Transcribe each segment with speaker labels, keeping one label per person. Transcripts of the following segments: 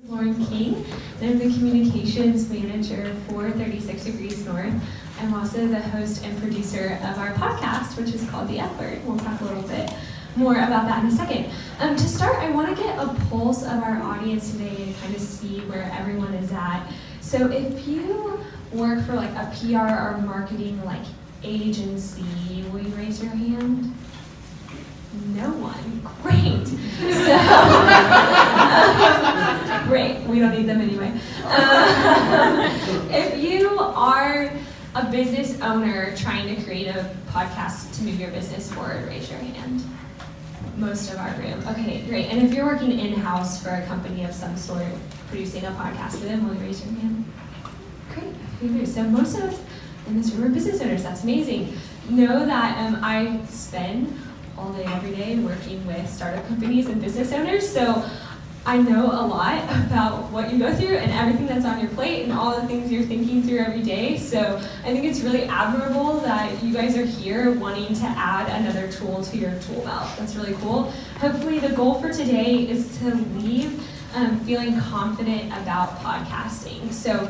Speaker 1: Lauren King. I'm the communications manager for 36 Degrees North. I'm also the host and producer of our podcast, which is called The F Word. We'll talk a little bit more about that in a second. To start, I want to get a pulse of our audience today and kind of see where everyone is at. So if you work for like a PR or marketing agency, will you raise your hand? No one. Great. So, great. We don't need them anyway. If you are a business owner trying to create a podcast to move your business forward, raise your hand. Most of our room. Okay, great. And if you're working in-house for a company of some sort, producing a podcast for them, will you raise your hand? Great. So most of us in this room are business owners. That's amazing. Know that I spend all day, every day working with startup companies and business owners. So I know a lot about what you go through and everything that's on your plate and all the things you're thinking through every day. So I think it's really admirable that you guys are here wanting to add another tool to your tool belt. That's really cool. Hopefully the goal for today is to leave feeling confident about podcasting. So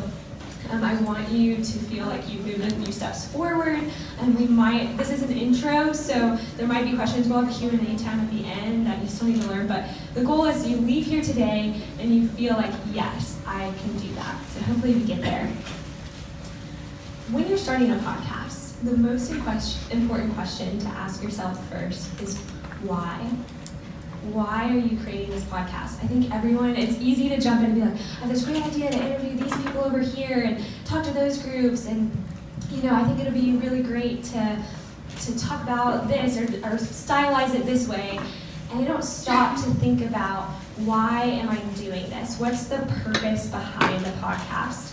Speaker 1: I want you to feel like you've moved a few steps forward, and this is an intro, so there might be questions. We'll have Q&A time at the end that you still need to learn, but the goal is you leave here today and you feel like, yes, I can do that. So hopefully we get there. When you're starting a podcast, the most important question to ask yourself first is why? Why are you creating this podcast? I think it's easy to jump in and be like, I have this great idea to interview these people over here and talk to those groups, and I think it'll be really great to talk about this or stylize it this way. And I don't stop to think about, why am I doing this? What's the purpose behind the podcast?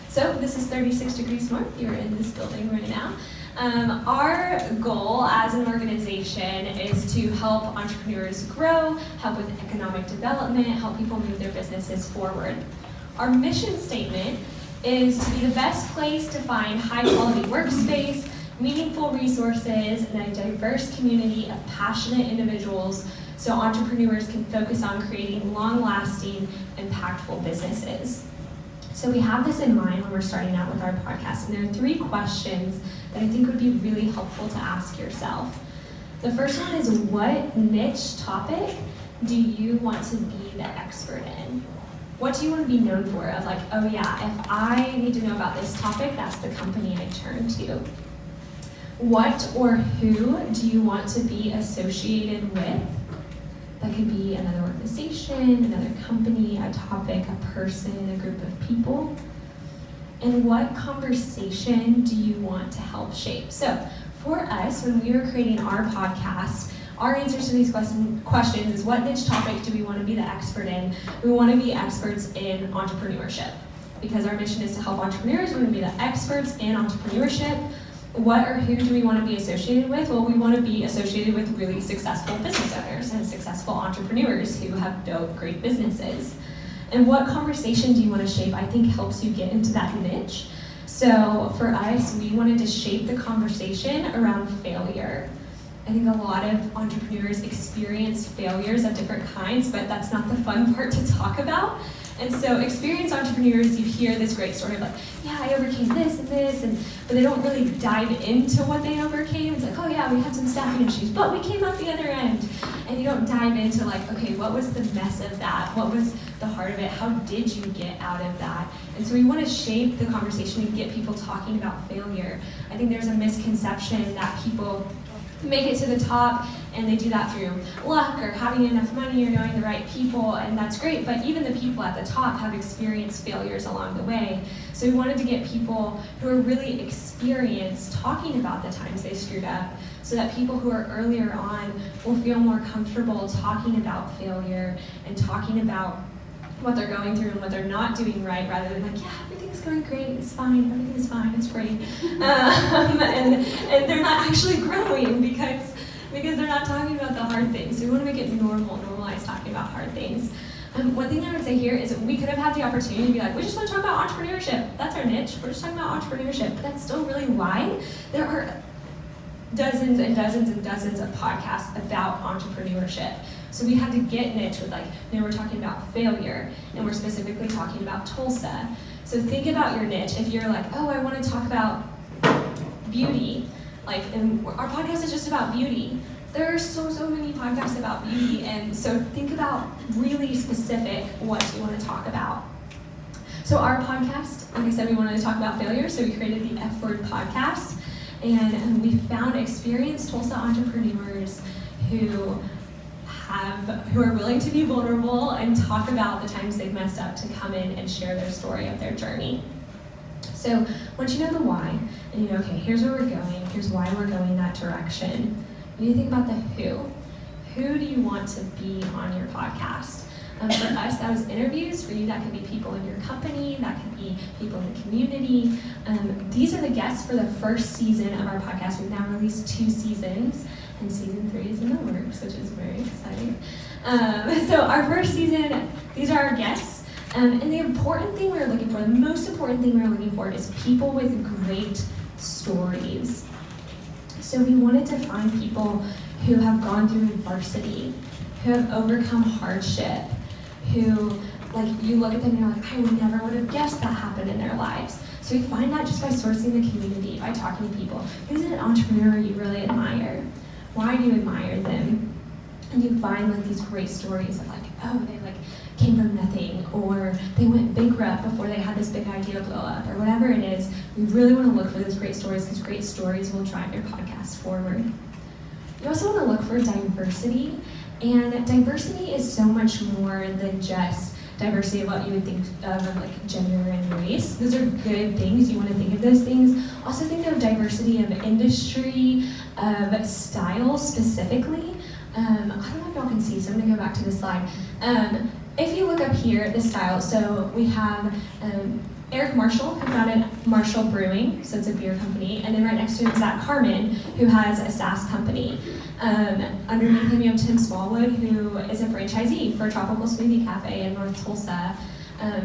Speaker 1: So this is 36 Degrees North. You're in this building right now. Our goal as an organization is to help entrepreneurs grow, help with economic development, help people move their businesses forward. Our mission statement is to be the best place to find high-quality workspace, meaningful resources, and a diverse community of passionate individuals so entrepreneurs can focus on creating long-lasting, impactful businesses. So we have this in mind when we're starting out with our podcast, and there are 3 questions that I think would be really helpful to ask yourself. The first one is, what niche topic do you want to be the expert in? What do you want to be known for? Of like, oh yeah, if I need to know about this topic, that's the company I turn to. What or who do you want to be associated with? That could be another organization, another company, a topic, a person, a group of people. And what conversation do you want to help shape? So for us, when we were creating our podcast, our answers to these questions is, what niche topic do we want to be the expert in? We want to be experts in entrepreneurship, because our mission is to help entrepreneurs. We want to be the experts in entrepreneurship. What or who do we want to be associated with? Well, we want to be associated with really successful business owners and successful entrepreneurs who have built great businesses. And what conversation do you want to shape? I think helps you get into that niche. So for us, we wanted to shape the conversation around failure. I think a lot of entrepreneurs experience failures of different kinds, but that's not the fun part to talk about. And so experienced entrepreneurs, you hear this great story of like, yeah, I overcame this and this, but they don't really dive into what they overcame. It's like, oh yeah, we had some staffing issues, but we came out the other end. And you don't dive into like, okay, what was the mess of that? What was the heart of it? How did you get out of that? And so we want to shape the conversation and get people talking about failure. I think there's a misconception that people make it to the top, and they do that through luck or having enough money or knowing the right people, and that's great, but even the people at the top have experienced failures along the way. So we wanted to get people who are really experienced talking about the times they screwed up, so that people who are earlier on will feel more comfortable talking about failure and talking about what they're going through and what they're not doing right, rather than like, yeah, everything's going great, it's fine, everything is fine, it's great. And they're not actually growing because they're not talking about the hard things. So we want to make it normalize talking about hard things. One thing I would say here is that we could have had the opportunity to be like, we just want to talk about entrepreneurship. That's our niche. We're just talking about entrepreneurship. But that's still really wide. There are dozens and dozens and dozens of podcasts about entrepreneurship. So we had to get niche with we're talking about failure, and we're specifically talking about Tulsa. So think about your niche. If you're like, oh, I want to talk about beauty, and our podcast is just about beauty. There are so many podcasts about beauty, and so think about really specific what you want to talk about. So our podcast, like I said, we wanted to talk about failure, so we created the F Word podcast, and we found experienced Tulsa entrepreneurs who are willing to be vulnerable and talk about the times they've messed up to come in and share their story of their journey. So once you know the why, and you know, okay, here's where we're going, here's why we're going that direction, you need to think about the who. Who do you want to be on your podcast? For us, that was interviews. For you, that could be people in your company, that could be people in the community. These are the guests for the first season of our podcast. We've now released 2 seasons, and season 3 is in the works, which is very exciting. So our first season, these are our guests. And the important thing we're looking for, the most important thing we're looking for is people with great stories. So we wanted to find people who have gone through adversity, who have overcome hardship, who, you look at them and you're like, I never would have guessed that happened in their lives. So we find that just by sourcing the community, by talking to people. Who's an entrepreneur you really admire? Why do you admire them? And you find these great stories of they came from nothing, or they went bankrupt before they had this big idea blow up, or whatever it is. We really want to look for those great stories, because great stories will drive your podcast forward. You also want to look for diversity, and diversity is so much more than just diversity of what you would think of gender and race. Those are good things. You want to think of those things. Also think of diversity of industry, of style specifically. I don't know if y'all can see, so I'm going to go back to this slide. If you look up here, the style, so we have Eric Marshall, who founded Marshall Brewing, so it's a beer company, and then right next to him is Zach Carmen, who has a SaaS company. Underneath him you have Tim Smallwood, who is a franchisee for Tropical Smoothie Cafe in North Tulsa.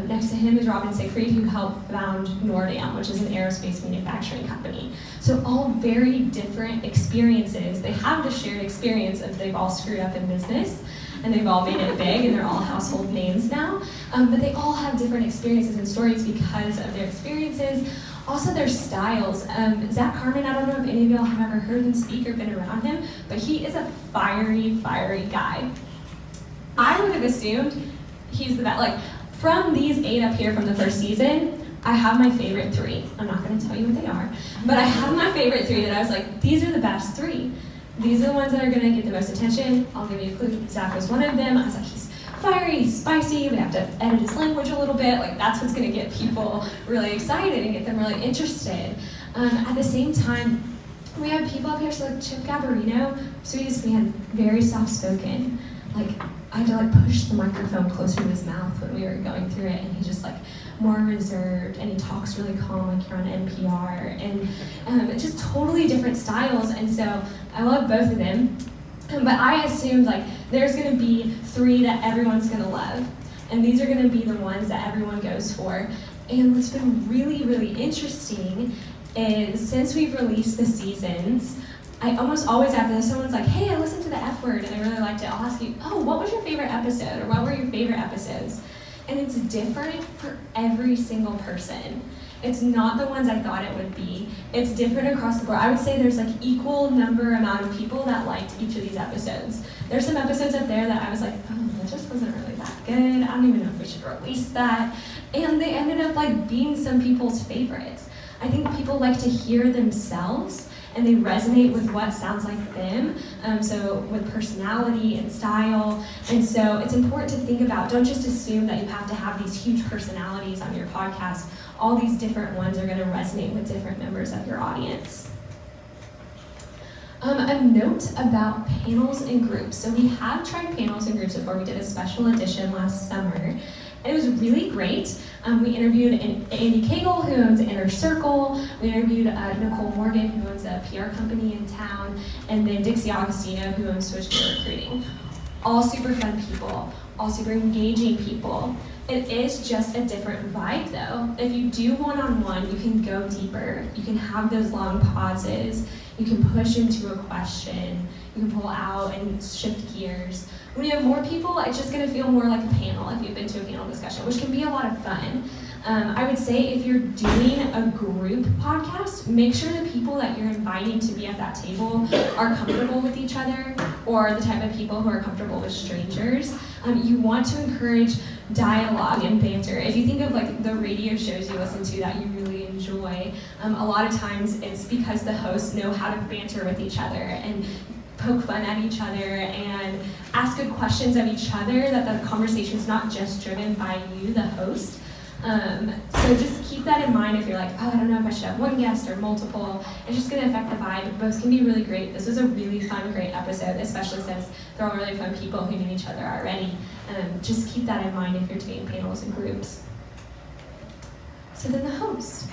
Speaker 1: Next to him is Robin Siegfried, who helped found Nordam, which is an aerospace manufacturing company. So all very different experiences. They have the shared experience of they've all screwed up in business, and they've all made it big, and they're all household names now. But they all have different experiences and stories because of their experiences. Also their styles. Zach Carmen, I don't know if any of y'all have ever heard him speak or been around him, but he is a fiery guy. I would have assumed he's the best. From these 8 up here from the first season, I have my favorite 3. I'm not going to tell you what they are, but I have my favorite 3 that I was like, these are the best 3. These are the ones that are going to get the most attention. I'll give you a clue. Zach was one of them. I was like, he's fiery, he's spicy. We have to edit his language a little bit. That's what's going to get people really excited and get them really interested. At the same time, we have people up here, so Chip Gabarino, sweetest man, very soft-spoken. I had to push the microphone closer to his mouth when we were going through it, and he's just more reserved, and he talks really calm you're on NPR, and it's just totally different styles, and so I love both of them. But I assumed there's gonna be 3 that everyone's gonna love, and these are gonna be the ones that everyone goes for. And what's been really, really interesting is since we've released the seasons, I almost always after this, someone's like, hey, I listened to the F Word and I really liked it. I'll ask you, oh, what was your favorite episode? Or what were your favorite episodes? And it's different for every single person. It's not the ones I thought it would be. It's different across the board. I would say there's equal amount of people that liked each of these episodes. There's some episodes up there that I was like, oh, that just wasn't really that good. I don't even know if we should release that. And they ended up being some people's favorites. I think people like to hear themselves and they resonate with what sounds like them, so with personality and style. And so it's important to think about, don't just assume that you have to have these huge personalities on your podcast. All these different ones are going to resonate with different members of your audience. A note about panels and groups. So we have tried panels and groups before. We did a special edition last summer. It was really great. We interviewed Andy Cagle, who owns Inner Circle. We interviewed Nicole Morgan, who owns a PR company in town, and then Dixie Augustino, who owns Switch Gear Recruiting. All super fun people, all super engaging people. It is just a different vibe though. If you do one-on-one, you can go deeper. You can have those long pauses. You can push into a question. You can pull out and shift gears. When you have more people, it's just going to feel more like a panel if you've been to a panel discussion, which can be a lot of fun. I would say if you're doing a group podcast, make sure the people that you're inviting to be at that table are comfortable with each other, or the type of people who are comfortable with strangers. You want to encourage dialogue and banter. If you think of like the radio shows you listen to that you really enjoy, a lot of times it's because the hosts know how to banter with each other and poke fun at each other and ask good questions of each other, that the conversation's not just driven by you, the host. So just keep that in mind if you're like, oh, I don't know if I should have one guest or multiple. It's just going to affect the vibe. Both can be really great. This was a really fun, great episode, especially since they're all really fun people who know each other already. Just keep that in mind if you're doing panels and groups. So then the host.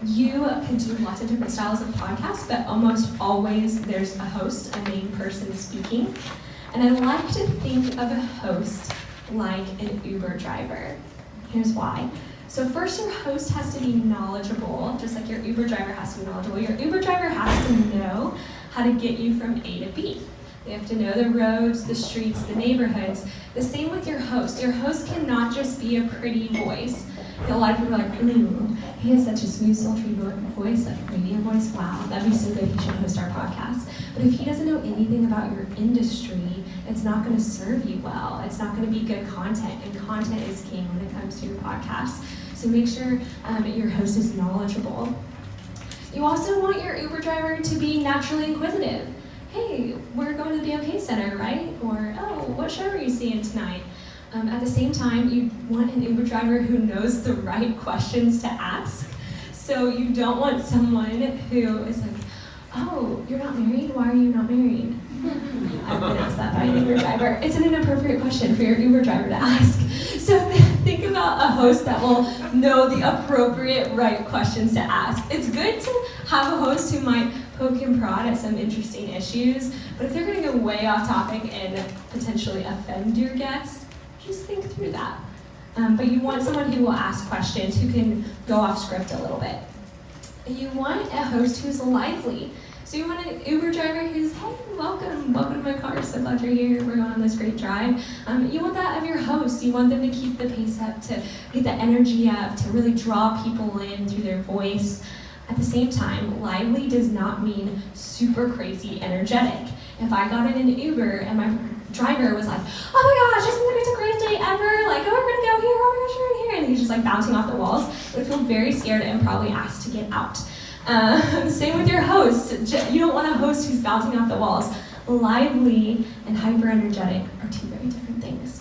Speaker 1: You can do lots of different styles of podcasts, but almost always there's a host, a main person speaking. And I like to think of a host like an Uber driver. Here's why. So first, your host has to be knowledgeable, just like your Uber driver has to be knowledgeable. Your Uber driver has to know how to get you from A to B. They have to know the roads, the streets, the neighborhoods. The same with your host. Your host cannot just be a pretty voice. A lot of people are like, ooh, he has such a smooth, sultry voice, like a radio voice. Wow, that'd be so good. He should host our podcast. But if he doesn't know anything about your industry, it's not going to serve you well. It's not going to be good content, and content is king when it comes to your podcast. So make sure your host is knowledgeable. You also want your Uber driver to be naturally inquisitive. Hey, we're going to the BMK Center, right? Or, oh, what show are you seeing tonight? At the same time, you want an Uber driver who knows the right questions to ask. So you don't want someone who is like, oh, you're not married? Why are you not married? I've been asked that by an Uber driver. It's an inappropriate question for your Uber driver to ask. So think about a host that will know the appropriate right questions to ask. It's good to have a host who might poke and prod at some interesting issues, but if they're going to go way off topic and potentially offend your guest, just think through that. But you want someone who will ask questions, who can go off script a little bit. You want a host who's lively. So you want an Uber driver who's, hey, welcome to my car, so glad you're here, we're going on this great drive. You want that of your host. You want them to keep the pace up, to get the energy up, to really draw people in through their voice. At the same time, lively does not mean super crazy energetic. If I got in an Uber and my driver was like, oh my gosh, it's a great day ever, like, oh, we're gonna go here, oh my gosh, we're in here, and he's just like bouncing off the walls, I would feel very scared and probably asked to get out. Same with your host. You don't want a host who's bouncing off the walls. Lively and hyper energetic are two very different things.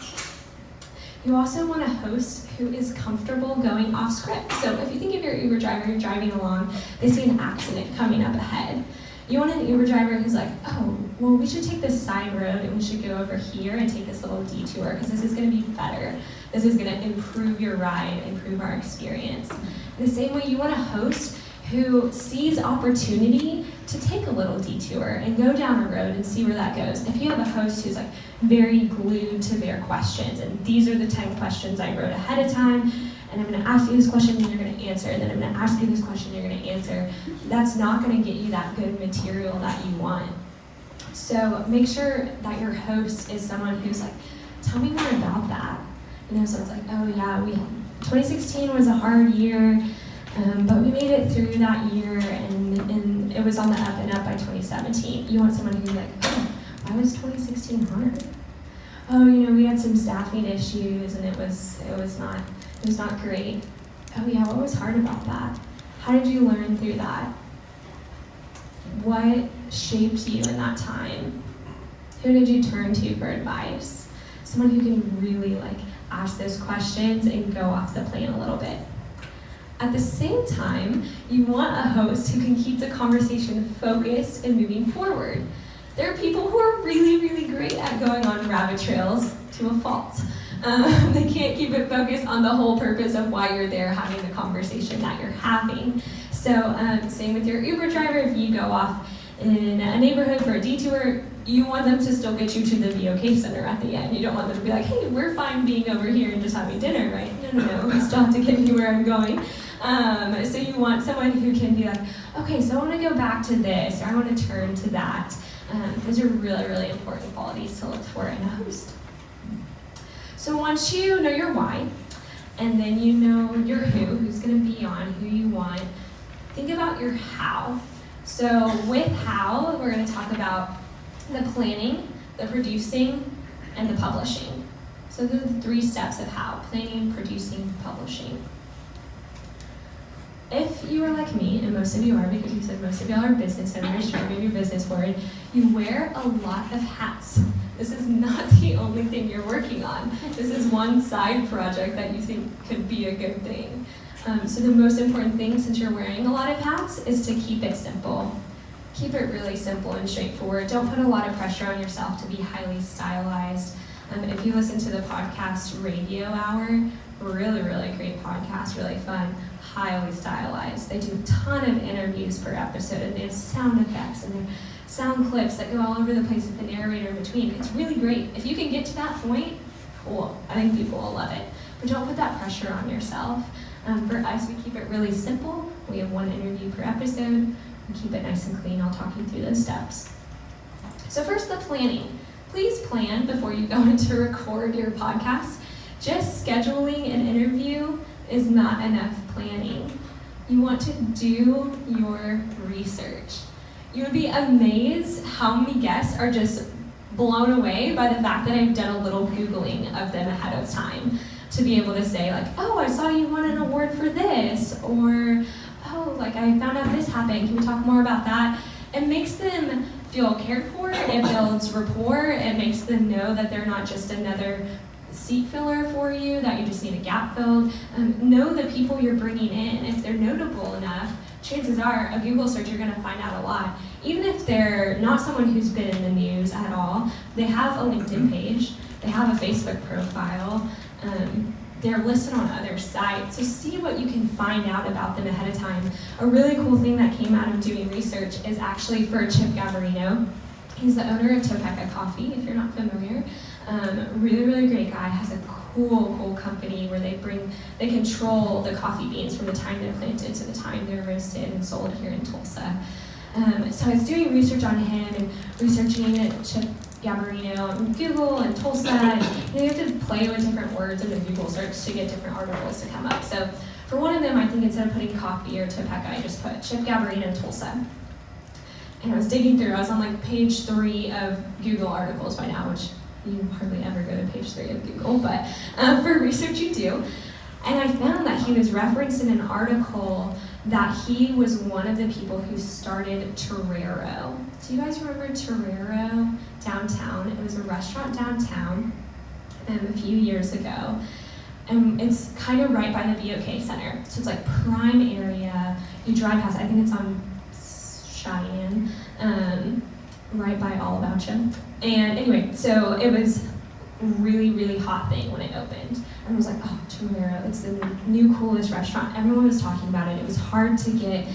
Speaker 1: You also want a host who is comfortable going off script. So if you think of your Uber driver, you're driving along, they see an accident coming up ahead. You want an Uber driver who's like, oh, well, we should take this side road and we should go over here and take this little detour because this is going to be better. This is going to improve your ride, improve our experience. In the same way, you want a host who sees opportunity to take a little detour and go down a road and see where that goes. If you have a host who's like very glued to their questions, and these are the 10 questions I wrote ahead of time, and I'm going to ask you this question and you're going to answer, and then I'm going to ask you this question and you're going to answer, that's not going to get you that good material that you want. So make sure that your host is someone who's like, tell me more about that. You know, so it's like, oh yeah, 2016 was a hard year, but we made it through that year, and it was on the up and up by 2017. You want someone who's like, oh, why was 2016 hard? Oh, you know, we had some staffing issues, and it was not great. Oh yeah, what was hard about that? How did you learn through that? What shaped you in that time? Who did you turn to for advice? Someone who can really like ask those questions and go off the plan a little bit. At the same time, you want a host who can keep the conversation focused and moving forward. There are people who are really, really great at going on rabbit trails to a fault. They can't keep it focused on the whole purpose of why you're there having the conversation that you're having. So same with your Uber driver, if you go off in a neighborhood for a detour, you want them to still get you to the VOK Center at the end. You don't want them to be like, hey, we're fine being over here and just having dinner, right? No, we still have to get me where I'm going. So you want someone who can be like, okay, so I want to go back to this, or I want to turn to that. Those are really, really important qualities to look for in a host. So once you know your why, and then you know your who's going to be on, who you want, think about your how. So with how, we're going to talk about the planning, the producing, and the publishing. So those are the 3 steps of how: planning, producing, publishing. If you are like me, and most of you are because you said most of y'all are business owners trying to move your business forward, you wear a lot of hats. This is not the only thing you're working on. This is one side project that you think could be a good thing. So the most important thing, since you're wearing a lot of hats, is to keep it simple. Keep it really simple and straightforward. Don't put a lot of pressure on yourself to be highly stylized. If you listen to the podcast Radio Hour, really, really great podcast, really fun, highly stylized. They do a ton of interviews per episode, and they have sound effects and sound clips that go all over the place with the narrator in between. It's really great. If you can get to that point, cool. I think people will love it. But don't put that pressure on yourself. For us, we keep it really simple. We have 1 interview per episode. We keep it nice and clean. I'll talk you through those steps. So first, the planning. Please plan before you go in to record your podcast. Just scheduling an interview is not enough planning. You want to do your research. You would be amazed how many guests are just blown away by the fact that I've done a little Googling of them ahead of time to be able to say, like, oh, I saw you won an award for this, or, oh, like, I found out this happened. Can we talk more about that? It makes them feel cared for. It builds rapport. It makes them know that they're not just another seat filler for you, that you just need a gap filled. Know the people you're bringing in. If they're notable enough, chances are a Google search you're going to find out a lot. Even if they're not someone who's been in the news at all, they have a LinkedIn page, they have a Facebook profile, they're listed on other sites. So see what you can find out about them ahead of time. A really cool thing that came out of doing research is actually for Chip Gabarino. He's the owner of Topeka Coffee, if you're not familiar. Really, really great guy, has a cool company where they control the coffee beans from the time they're planted to the time they're roasted and sold here in Tulsa. So I was doing research on him and researching Chip Gabarino on Google and Tulsa. And you have to play with different words in the Google search to get different articles to come up. So for one of them, I think instead of putting coffee or Topeka, I just put Chip Gabarino Tulsa. And I was digging through. I was on like page 3 of Google articles by now, which you hardly ever go to page 3 of Google, but for research you do. And I found that he was referenced in an article that he was one of the people who started Torero. Do you guys remember Torero downtown? It was a restaurant downtown a few years ago. And it's kind of right by the BOK Center. So it's like prime area. You drive past, I think it's on Cheyenne, right by All About You. And anyway, so it was a really, really hot thing when it opened. And I was like, oh, Torero, it's the new coolest restaurant. Everyone was talking about it. It was hard to get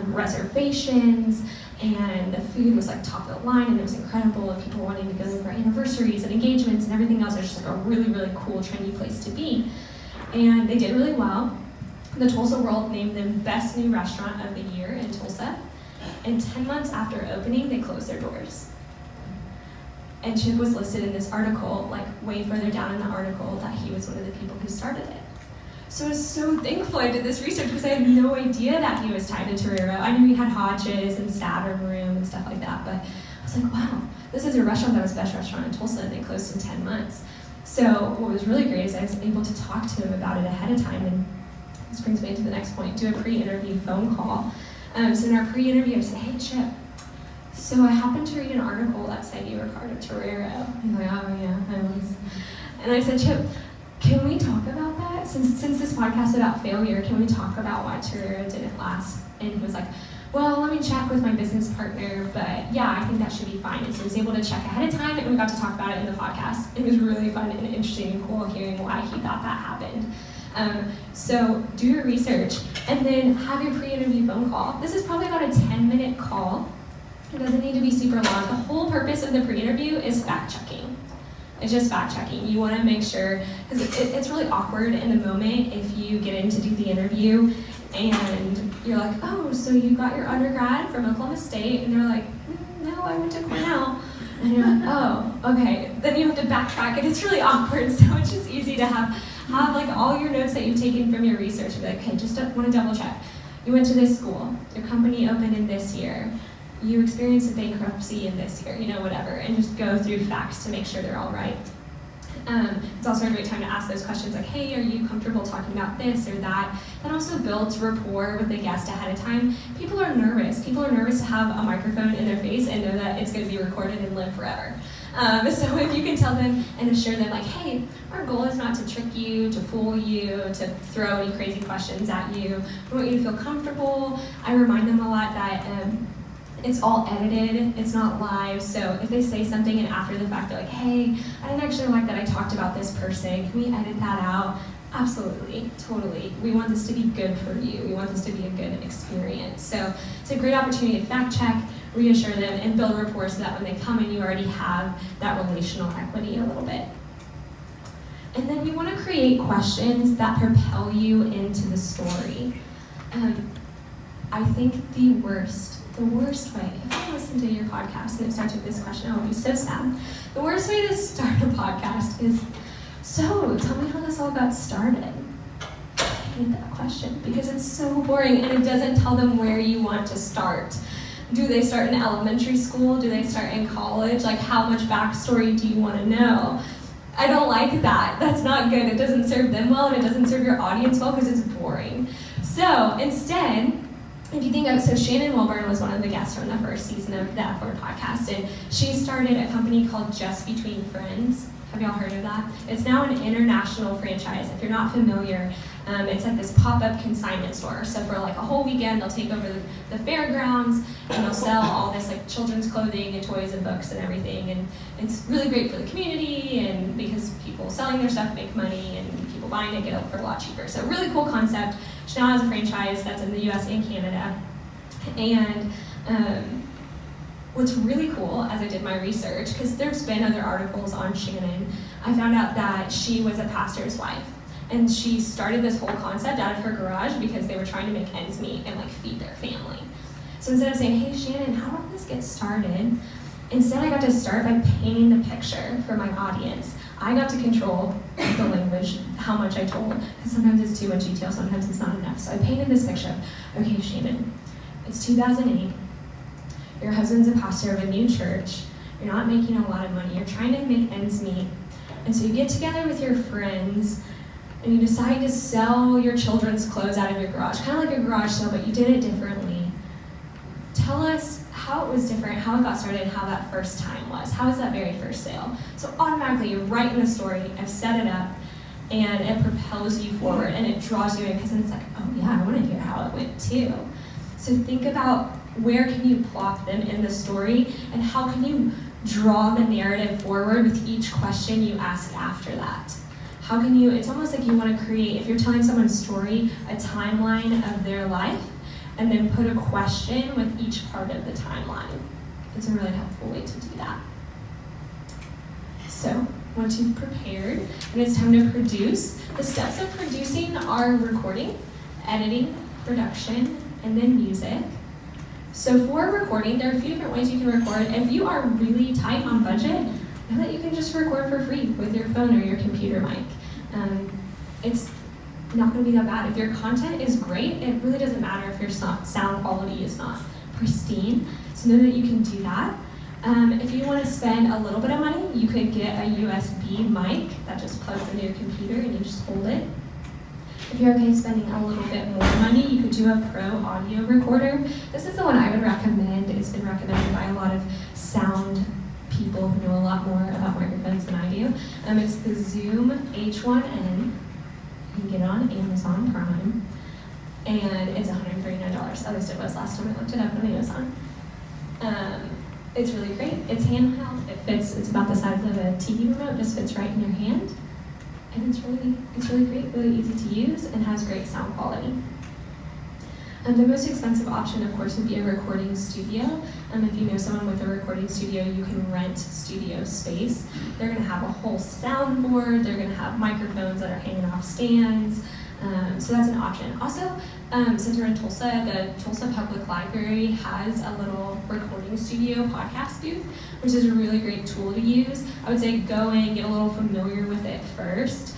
Speaker 1: reservations, and the food was like top of the line, and it was incredible, and people wanting to go there for anniversaries and engagements and everything else. It was just like a really, really cool, trendy place to be. And they did really well. The Tulsa World named them Best New Restaurant of the Year in Tulsa. And 10 months after opening, they closed their doors. And Chip was listed in this article, like way further down in the article, that he was one of the people who started it. So I was so thankful I did this research because I had no idea that he was tied to Torero. I knew he had Hodges and Saturn Room and stuff like that, but I was like, wow, this is a restaurant that was best restaurant in Tulsa, and they closed in 10 months. So what was really great is I was able to talk to him about it ahead of time, and this brings me to the next point, do a pre-interview phone call. So in our pre-interview, I said, hey, Chip, so I happened to read an article that said you were part of Torero. He's like, oh yeah, I was. And I said, Chip, can we talk about that? Since this podcast is about failure, can we talk about why Torero didn't last? And he was like, well, let me check with my business partner, but yeah, I think that should be fine. And so he was able to check ahead of time, and we got to talk about it in the podcast. It was really fun and interesting and cool hearing why he thought that happened. So do your research, and then have your pre-interview phone call. This is probably about a 10-minute call. It doesn't need to be super long. The whole purpose of the pre-interview is fact-checking. It's just fact-checking. You want to make sure, because it's really awkward in the moment if you get in to do the interview and you're like, oh, so you got your undergrad from Oklahoma State, and they're like, no, I went to Cornell. And you're like, oh, okay. Then you have to backtrack, and it's really awkward, so it's just easy to have like all your notes that you've taken from your research and be like, okay, just want to double check. You went to this school, your company opened in this year, you experienced a bankruptcy in this year, whatever, and just go through facts to make sure they're all right. It's also a great time to ask those questions like, hey, are you comfortable talking about this or that? That also builds rapport with the guest ahead of time. People are nervous. People are nervous to have a microphone in their face and know that it's going to be recorded and live forever. So if you can tell them and assure them like, hey, our goal is not to trick you, to fool you, to throw any crazy questions at you. We want you to feel comfortable. I remind them a lot that it's all edited, it's not live, so if they say something and after the fact they're like, hey, I didn't actually like that I talked about this person, can we edit that out? Absolutely, totally. We want this to be good for you. We want this to be a good experience. So it's a great opportunity to fact check, reassure them, and build rapport so that when they come in, you already have that relational equity a little bit. And then you want to create questions that propel you into the story. I think the worst way, if I listen to your podcast and it starts with this question, I will be so sad. The worst way to start a podcast is, so tell me how this all got started. I hate that question because it's so boring and it doesn't tell them where you want to start. Do they start in elementary school? Do they start in college? Like, how much backstory do you want to know? I don't like that. That's not good. It doesn't serve them well and it doesn't serve your audience well because it's boring. So instead, if you think of it, so Shannon Wilburn was one of the guests from the first season of the F Word podcast, and she started a company called Just Between Friends. Have y'all heard of that? It's now an international franchise. If you're not familiar, it's like this pop-up consignment store. So for like a whole weekend, they'll take over the fairgrounds, and they'll sell all this like children's clothing and toys and books and everything. And it's really great for the community, and because people selling their stuff make money, and people buying it get it for a lot cheaper. So really cool concept. She now has a franchise that's in the US and Canada. And what's really cool, as I did my research, because there's been other articles on Shannon, I found out that she was a pastor's wife. And she started this whole concept out of her garage because they were trying to make ends meet and like feed their family. So instead of saying, hey Shannon, how did this get started? Instead I got to start by painting the picture for my audience. I got to control the language, how much I told, because sometimes it's too much detail, sometimes it's not enough. So I painted this picture of, okay Shannon, it's 2008, your husband's a pastor of a new church, you're not making a lot of money, you're trying to make ends meet, and so you get together with your friends, and you decide to sell your children's clothes out of your garage, kind of like a garage sale, but you did it differently. Tell us how it was different, how it got started, and how that first time was. How was that very first sale? So automatically, you're writing the story, I've set it up, and it propels you forward, and it draws you in, because then it's like, oh yeah, I want to hear how it went too. So think about where can you plot them in the story, and how can you draw the narrative forward with each question you ask after that. How can you, it's almost like you want to create, if you're telling someone's story, a timeline of their life, and then put a question with each part of the timeline. It's a really helpful way to do that. So, once you've prepared, and it's time to produce, the steps of producing are recording, editing, production, and then music. So for recording, there are a few different ways you can record. If you are really tight on budget, know that you can just record for free with your phone or your computer mic. It's not going to be that bad. If your content is great, it really doesn't matter if your sound quality is not pristine. So know that you can do that. If you want to spend a little bit of money, you could get a USB mic that just plugs into your computer and you just hold it. If you're okay spending a little bit more money, you could do a pro audio recorder. This is the one I would recommend. It's been recommended by a lot of sound people who know a lot more about microphones than I do. It's the Zoom H1N. You can get it on Amazon Prime. And it's $139. At least it was last time I looked it up on Amazon. It's really great. It's handheld. It fits. It's about the size of a TV remote. It just fits right in your hand. And it's really great, really easy to use, and has great sound quality. The most expensive option, of course, would be a recording studio. If you know someone with a recording studio, you can rent studio space. They're going to have a whole soundboard. They're going to have microphones that are hanging off stands. So that's an option. Also, since we're in Tulsa, the Tulsa Public Library has a little recording studio podcast booth, which is a really great tool to use. I would say go in, get a little familiar with it first.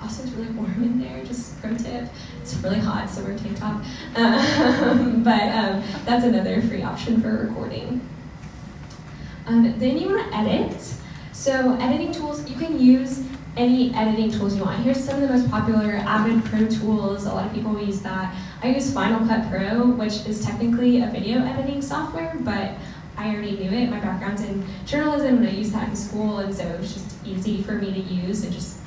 Speaker 1: Also, it's really warm in there, just pro tip. It's really hot, so wear a tank top. But that's another free option for recording. Then you want to edit. So editing tools, you can use any editing tools you want. Here's some of the most popular Avid Pro tools. A lot of people use that. I use Final Cut Pro, which is technically a video editing software, but I already knew it. My background's in journalism, and I used that in school, and so it was just easy for me to use and just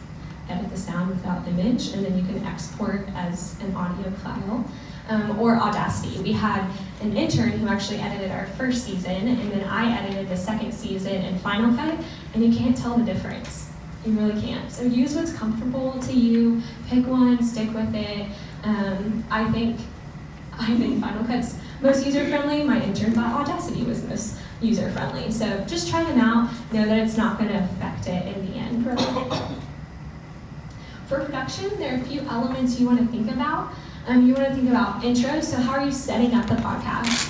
Speaker 1: edit the sound without image, and then you can export as an audio file. Or Audacity. We had an intern who actually edited our first season, and then I edited the second season in Final Cut, and you can't tell the difference. You really can't. So use what's comfortable to you, pick one, stick with it. I think Final Cut's most user-friendly. My intern thought Audacity was most user-friendly. So just try them out, know that it's not gonna affect it in the end, really. For production, there are a few elements you wanna think about. You want to think about intros, so how are you setting up the podcast?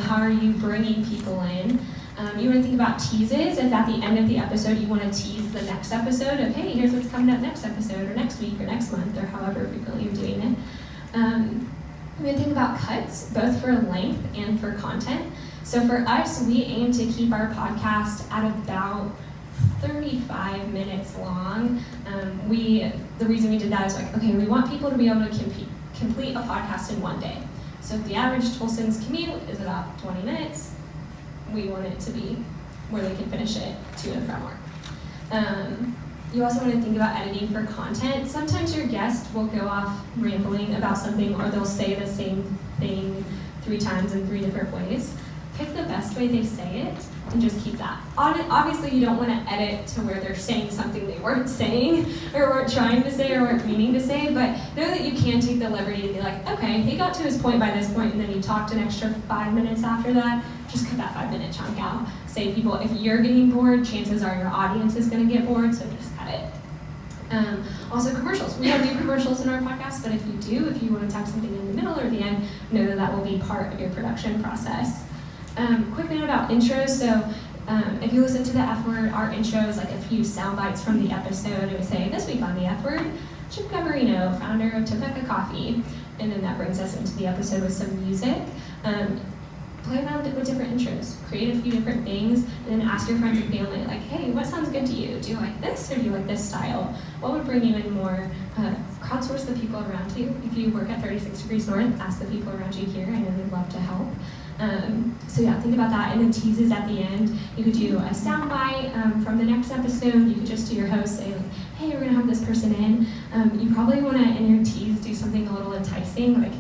Speaker 1: How are you bringing people in? You want to think about teases, if at the end of the episode you want to tease the next episode of, hey, here's what's coming up next episode, or next week, or next month, or however frequently you're doing it. You want to think about cuts, both for length and for content. So for us, we aim to keep our podcast at about 35 minutes long. The reason we did that is like, okay, we want people to be able to complete a podcast in one day. So if the average Tulsan's commute is about 20 minutes, we want it to be where they can finish it to and from work. You also want to think about editing for content. Sometimes your guest will go off rambling about something, or they'll say the same thing 3 times in 3 different ways. Pick the best way they say it and just keep that. Obviously, you don't want to edit to where they're saying something they weren't saying or weren't trying to say or weren't meaning to say, but know that you can take the liberty to be like, okay, he got to his point by this point and then he talked an extra 5 minutes after that. Just cut that 5-minute chunk out. Say people, if you're getting bored, chances are your audience is going to get bored, so just cut it. Also commercials. We don't do commercials in our podcast, but if you want to tack something in the middle or the end, know that that will be part of your production process. Quick note about intros. So if you listen to the F Word, our intro is like a few sound bites from the episode. It would say, this week on the F Word, Chip Gavarino, founder of Topeka Coffee. And then that brings us into the episode with some music. Play around with different intros. Create a few different things, and then ask your friends and family, like, hey, what sounds good to you? Do you like this, or do you like this style? What would bring you in more? Crowdsource the people around you. If you work at 36 Degrees North, ask the people around you here. I know they'd love to help. So yeah, think about that. And then teases at the end. You could do a soundbite from the next episode. You could just do your host say, like, hey, we're gonna have this person in. You probably wanna, in your tease, do something a little enticing. Like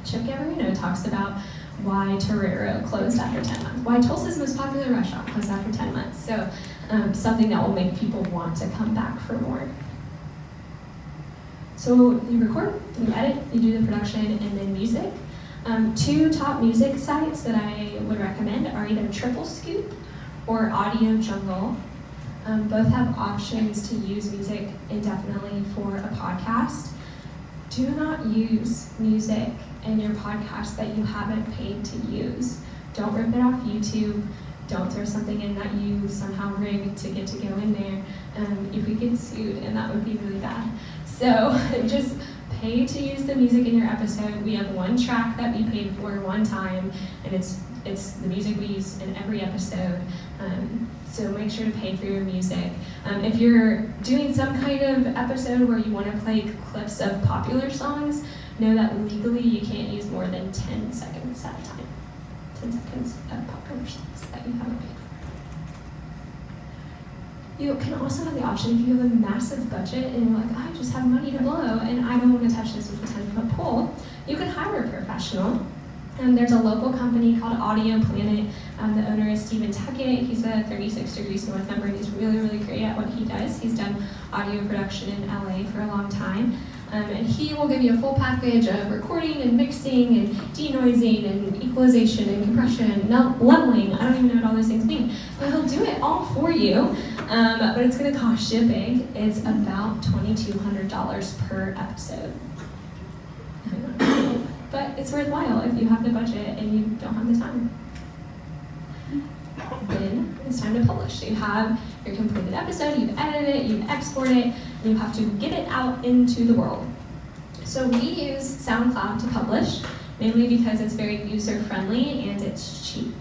Speaker 1: Chip Gavarino talks about why Torero closed after 10 months. Why Tulsa's most popular restaurant closed after 10 months. So something that will make people want to come back for more. So you record, you edit, you do the production, and then music. 2 top music sites that I would recommend are either Triple Scoop or Audio Jungle. Both have options to use music indefinitely for a podcast. Do not use music in your podcast that you haven't paid to use. Don't rip it off YouTube. Don't throw something in that you somehow rigged to get to go in there. You could get sued, and that would be really bad. So just pay to use the music in your episode. We have 1 track that we paid for 1 time, and it's the music we use in every episode. So make sure to pay for your music. If you're doing some kind of episode where you want to play clips of popular songs, know that legally you can't use more than 10 seconds at a time. 10 seconds of popular songs that you haven't paid for. You can also have the option, if you have a massive budget and you're like, I just have money to blow and I don't want to touch this with a 10-foot pole, you can hire a professional. There's a local company called Audio Planet. The owner is Stephen Tuckett. He's a 36 Degrees North member, and he's really, really great at what he does. He's done audio production in LA for a long time. And he will give you a full package of recording and mixing and denoising and equalization and compression and leveling. I don't even know what all those things mean. But he'll do it all for you. But it's going to cost you big. It's about $2,200 per episode. But it's worthwhile if you have the budget and you don't have the time. Then it's time to publish. So you have your completed episode, you've edited it, you've exported it, and you have to get it out into the world. So we use SoundCloud to publish, mainly because it's very user-friendly and it's cheap.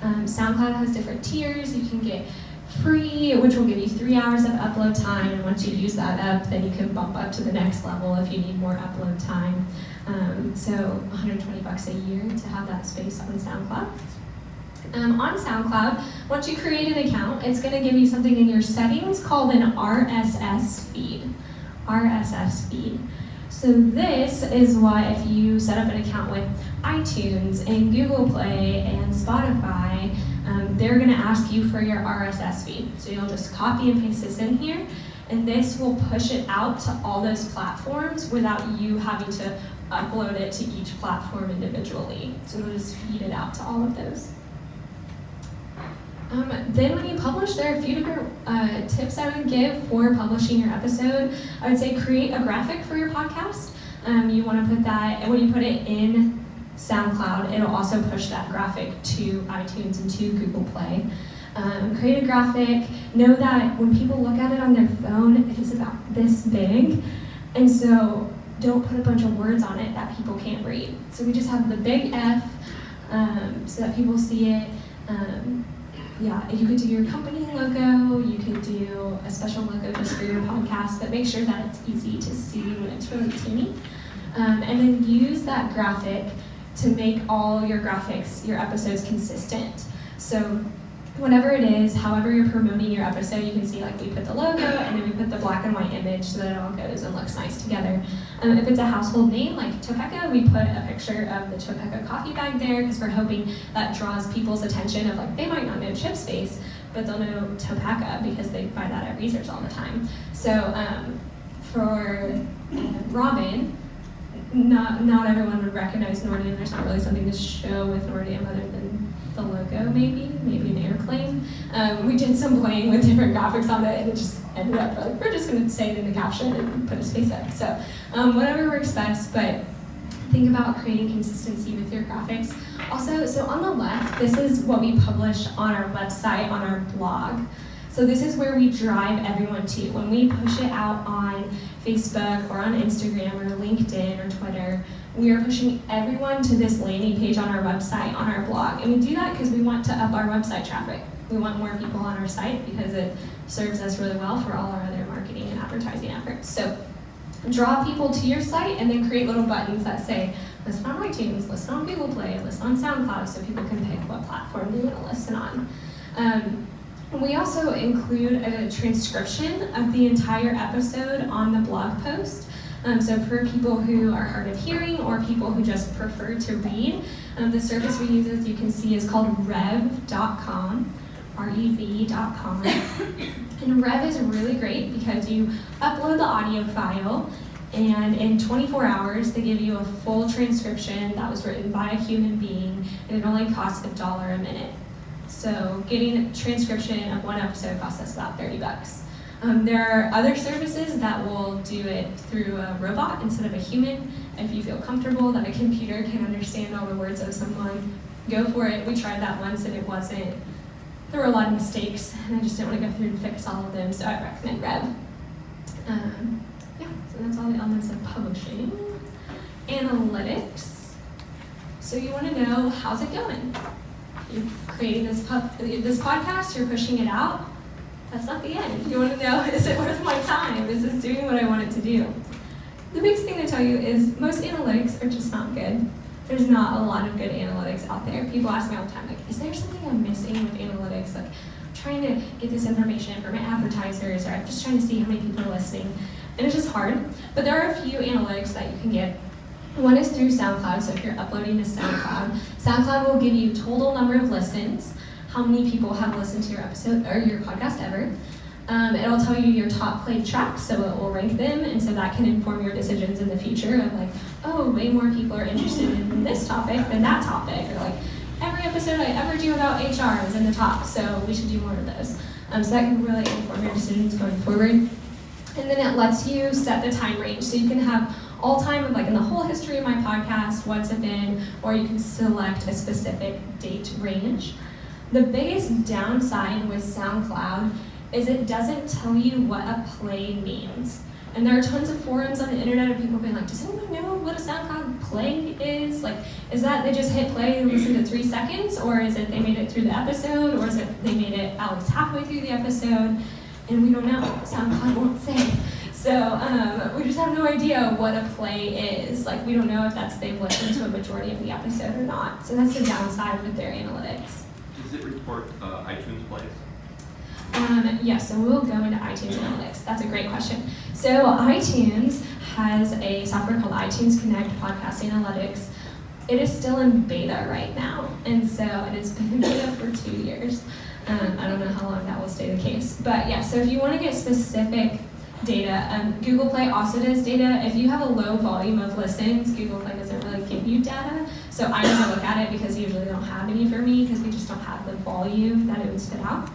Speaker 1: SoundCloud has different tiers. You can get free, which will give you 3 hours of upload time, and once you use that up, then you can bump up to the next level if you need more upload time. So $120 a year to have that space on SoundCloud. On SoundCloud, once you create an account, it's going to give you something in your settings called an RSS feed. RSS feed. So this is why if you set up an account with iTunes and Google Play and Spotify, they're going to ask you for your RSS feed. So you'll just copy and paste this in here, and this will push it out to all those platforms without you having to upload it to each platform individually. So it'll just feed it out to all of those. Then when you publish, there are a few different tips I would give for publishing your episode. I would say create a graphic for your podcast. You want to put that, and when you put it in SoundCloud, it'll also push that graphic to iTunes and to Google Play. Create a graphic. Know that when people look at it on their phone, it is about this big. And so don't put a bunch of words on it that people can't read. So we just have the big F so that people see it. Yeah, you could do your company logo, you could do a special logo just for your podcast, but make sure that it's easy to see when it's really teeny. And then use that graphic to make all your graphics, your episodes consistent. So whatever it is, however you're promoting your episode, you can see like we put the logo and then we put the black and white image so that it all goes and looks nice together. If it's a household name like Topeka, we put a picture of the Topeka coffee bag there because we're hoping that draws people's attention of like, they might not know Chip Space, but they'll know Topeka because they buy that at Research all the time. So for Robin, not everyone would recognize Nordium. There's not really something to show with Nordium other than the logo, maybe an airplane. We did some playing with different graphics on it, and it just ended up like, we're just going to say it in the caption and put a space up. So whatever works best, but think about creating consistency with your graphics. Also, so on the left, this is what we publish on our website, on our blog. So this is where we drive everyone to. When we push it out on Facebook or on Instagram or LinkedIn or Twitter, we are pushing everyone to this landing page on our website, on our blog. And we do that because we want to up our website traffic. We want more people on our site because it serves us really well for all our other marketing and advertising efforts. So draw people to your site and then create little buttons that say, listen on iTunes, listen on Google Play, listen on SoundCloud, so people can pick what platform they want to listen on. We also include a transcription of the entire episode on the blog post. So for people who are hard of hearing or people who just prefer to read, the service we use, as you can see, is called rev.com, rev.com. And Rev is really great because you upload the audio file, and in 24 hours, they give you a full transcription that was written by a human being, and it only costs $1 a minute. So getting a transcription of one episode costs us about $30. There are other services that will do it through a robot instead of a human. If you feel comfortable that a computer can understand all the words of someone, go for it. We tried that once and it wasn't. There were a lot of mistakes, and I just didn't want to go through and fix all of them, so I recommend Rev. Yeah, so that's all the elements of publishing. Analytics. So you want to know, how's it going? You're creating this podcast, you're pushing it out. That's not the end. You want to know, is it worth my time? Is this doing what I want it to do? The biggest thing to tell you is most analytics are just not good. There's not a lot of good analytics out there. People ask me all the time, like, is there something I'm missing with analytics? Like, I'm trying to get this information for my advertisers, or I'm just trying to see how many people are listening. And it's just hard. But there are a few analytics that you can get. One is through SoundCloud, so if you're uploading to SoundCloud, SoundCloud will give you total number of listens, how many people have listened to your episode or your podcast ever. It'll tell you your top played tracks, so it will rank them, and so that can inform your decisions in the future of like, oh, way more people are interested in this topic than that topic, or like, every episode I ever do about HR is in the top, so we should do more of those. So that can really inform your decisions going forward. And then it lets you set the time range, so you can have all time of like in the whole history of my podcast, what's it been, or you can select a specific date range. The biggest downside with SoundCloud is it doesn't tell you what a play means. And there are tons of forums on the internet of people being like, does anyone know what a SoundCloud play is? Like, is that they just hit play and listen to 3 seconds? Or is it they made it through the episode? Or is it they made it at least halfway through the episode? And we don't know. SoundCloud won't say. So we just have no idea what a play is. Like, we don't know if that's they've listened to a majority of the episode or not. So that's the downside with their analytics.
Speaker 2: Does it report iTunes plays?
Speaker 1: Yes, so we'll go into iTunes Analytics. That's a great question. So iTunes has a software called iTunes Connect Podcast Analytics. It is still in beta right now, and so it has been in beta for 2 years. I don't know how long that will stay the case. But yeah, so if you want to get specific data, Google Play also does data. If you have a low volume of listens, Google Play doesn't really give you data. So I never look at it because usually they don't have any for me because we just don't have the volume that it would spit out.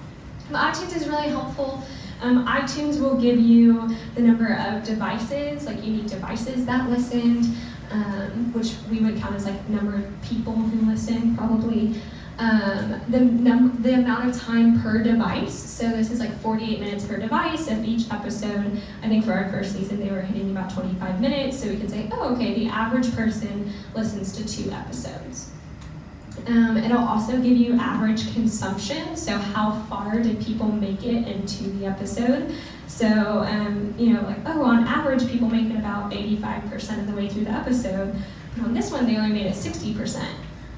Speaker 1: But iTunes is really helpful. iTunes will give you the number of devices, like unique devices that listened, which we would count as like number of people who listened probably. The amount of time per device, so this is like 48 minutes per device of each episode. I think for our first season they were hitting about 25 minutes, so we can say, oh, okay, the average person listens to 2 episodes. It'll also give you average consumption, so how far did people make it into the episode. So, like, oh, on average people make it about 85% of the way through the episode, but on this one they only made it 60%.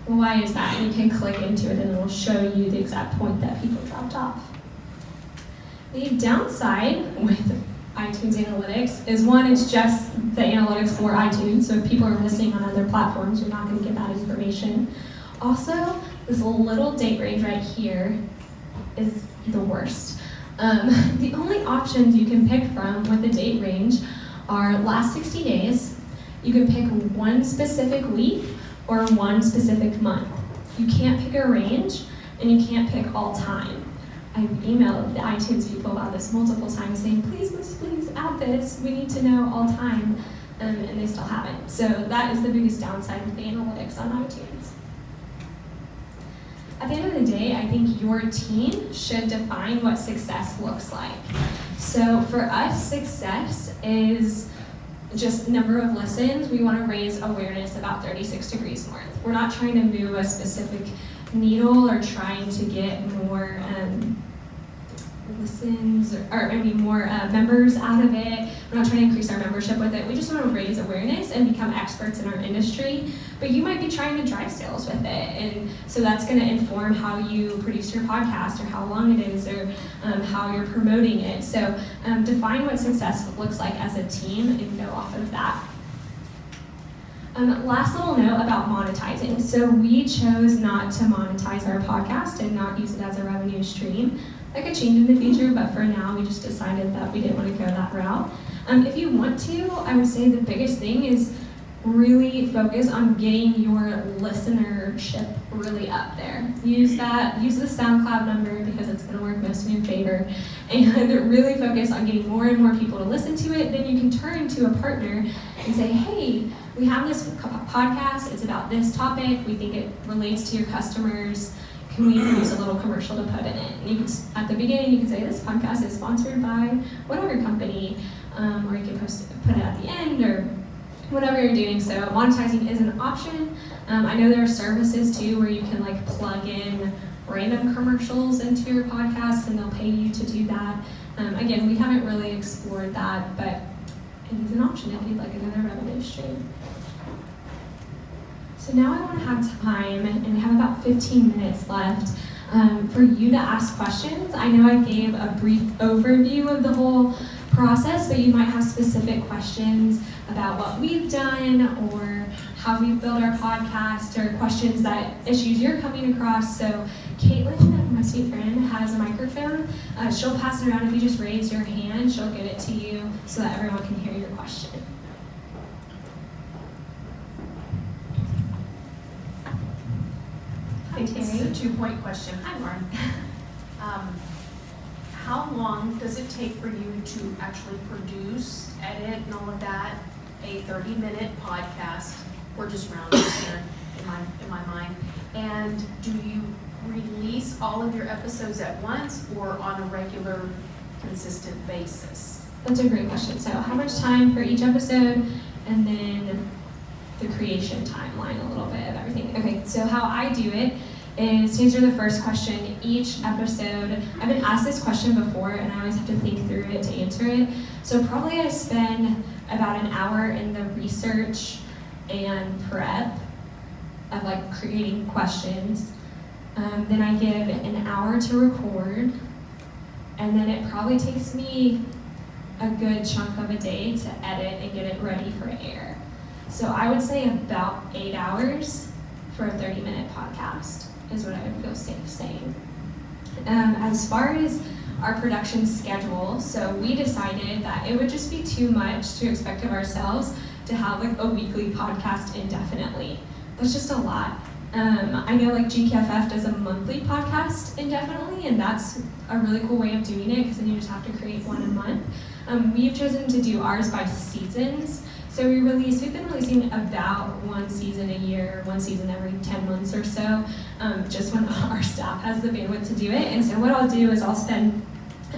Speaker 1: Well, why is that? And you can click into it and it will show you the exact point that people dropped off. The downside with iTunes Analytics is one, it's just the analytics for iTunes, so if people are listening on other platforms, you're not going to get that information. Also, this little date range right here is the worst. The only options you can pick from with the date range are last 60 days, you can pick one specific week, or one specific month. You can't pick a range, and you can't pick all time. I've emailed the iTunes people about this multiple times saying, please add this, we need to know all time, and they still haven't. So that is the biggest downside with the analytics on iTunes. At the end of the day, I think your team should define what success looks like. So for us, success is just number of listens. We want to raise awareness about 36 degrees north. We're not trying to move a specific needle or trying to get more listens more members out of it. We're not trying to increase our membership with it. We just want to raise awareness and become experts in our industry. But you might be trying to drive sales with it, and so that's going to inform how you produce your podcast or how long it is or how you're promoting it. So define what success looks like as a team and go off of that. Last little note about monetizing. So we chose not to monetize our podcast and not use it as a revenue stream. That could change in the future, but for now we just decided that we didn't want to go that route. If you want to, I would say the biggest thing is really focus on getting your listenership really up there. Use the SoundCloud number because it's going to work most in your favor, and really focus on getting more and more people to listen to it. Then you can turn to a partner and say, hey, we have this podcast, it's about this topic, we think it relates to your customers, can we use a little commercial to put in it? And you can, at the beginning, you can say this podcast is sponsored by whatever company, or you can put it at the end, or whatever you're doing. So monetizing is an option. I know there are services too where you can like plug in random commercials into your podcast and they'll pay you to do that. Again, we haven't really explored that, but it is an option if you'd like another revenue stream. So now I want to have time, and we have about 15 minutes left, for you to ask questions. I know I gave a brief overview of the whole process, but you might have specific questions about what we've done or how we've built our podcast, or questions that issues you're coming across. So Caitlin, my sweet friend, has a microphone. She'll pass it around. If you just raise your hand, she'll give it to you so that everyone can hear your question. Hi,
Speaker 3: This is
Speaker 1: Terry.
Speaker 3: a two-point question. Hi, Lauren. How long does it take for you to actually produce, edit, and all of that, a 30-minute podcast? We're just rounding here in my mind. And do you release all of your episodes at once or on a regular, consistent basis?
Speaker 1: That's a great question. So how much time for each episode, and then the creation timeline, a little bit of everything. Okay, so how I do it is, to answer the first question, each episode, I've been asked this question before and I always have to think through it to answer it. So probably I spend about an hour in the research and prep of like creating questions. Then I give an hour to record, and then it probably takes me a good chunk of a day to edit and get it ready for air. So I would say about 8 hours for a 30-minute podcast is what I would feel safe saying. As far as our production schedule, so we decided that it would just be too much to expect of ourselves to have like a weekly podcast indefinitely. That's just a lot. I know like GKFF does a monthly podcast indefinitely, and that's a really cool way of doing it because then you just have to create one a month. We've chosen to do ours by seasons. So we've been releasing about one season a year, one season every 10 months or so, just when our staff has the bandwidth to do it. And so what I'll do is I'll spend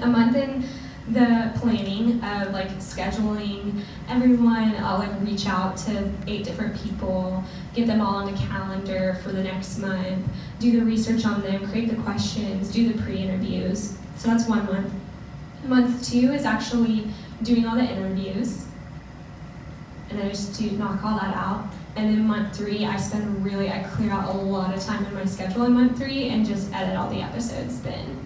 Speaker 1: a month in the planning of like scheduling everyone. I'll like reach out to 8 different people, get them all on the calendar for the next month, do the research on them, create the questions, do the pre-interviews. So that's 1 month. Month 2 is actually doing all the interviews, and I just do knock all that out. And then month 3, I clear out a lot of time in my schedule in month 3 and just edit all the episodes then.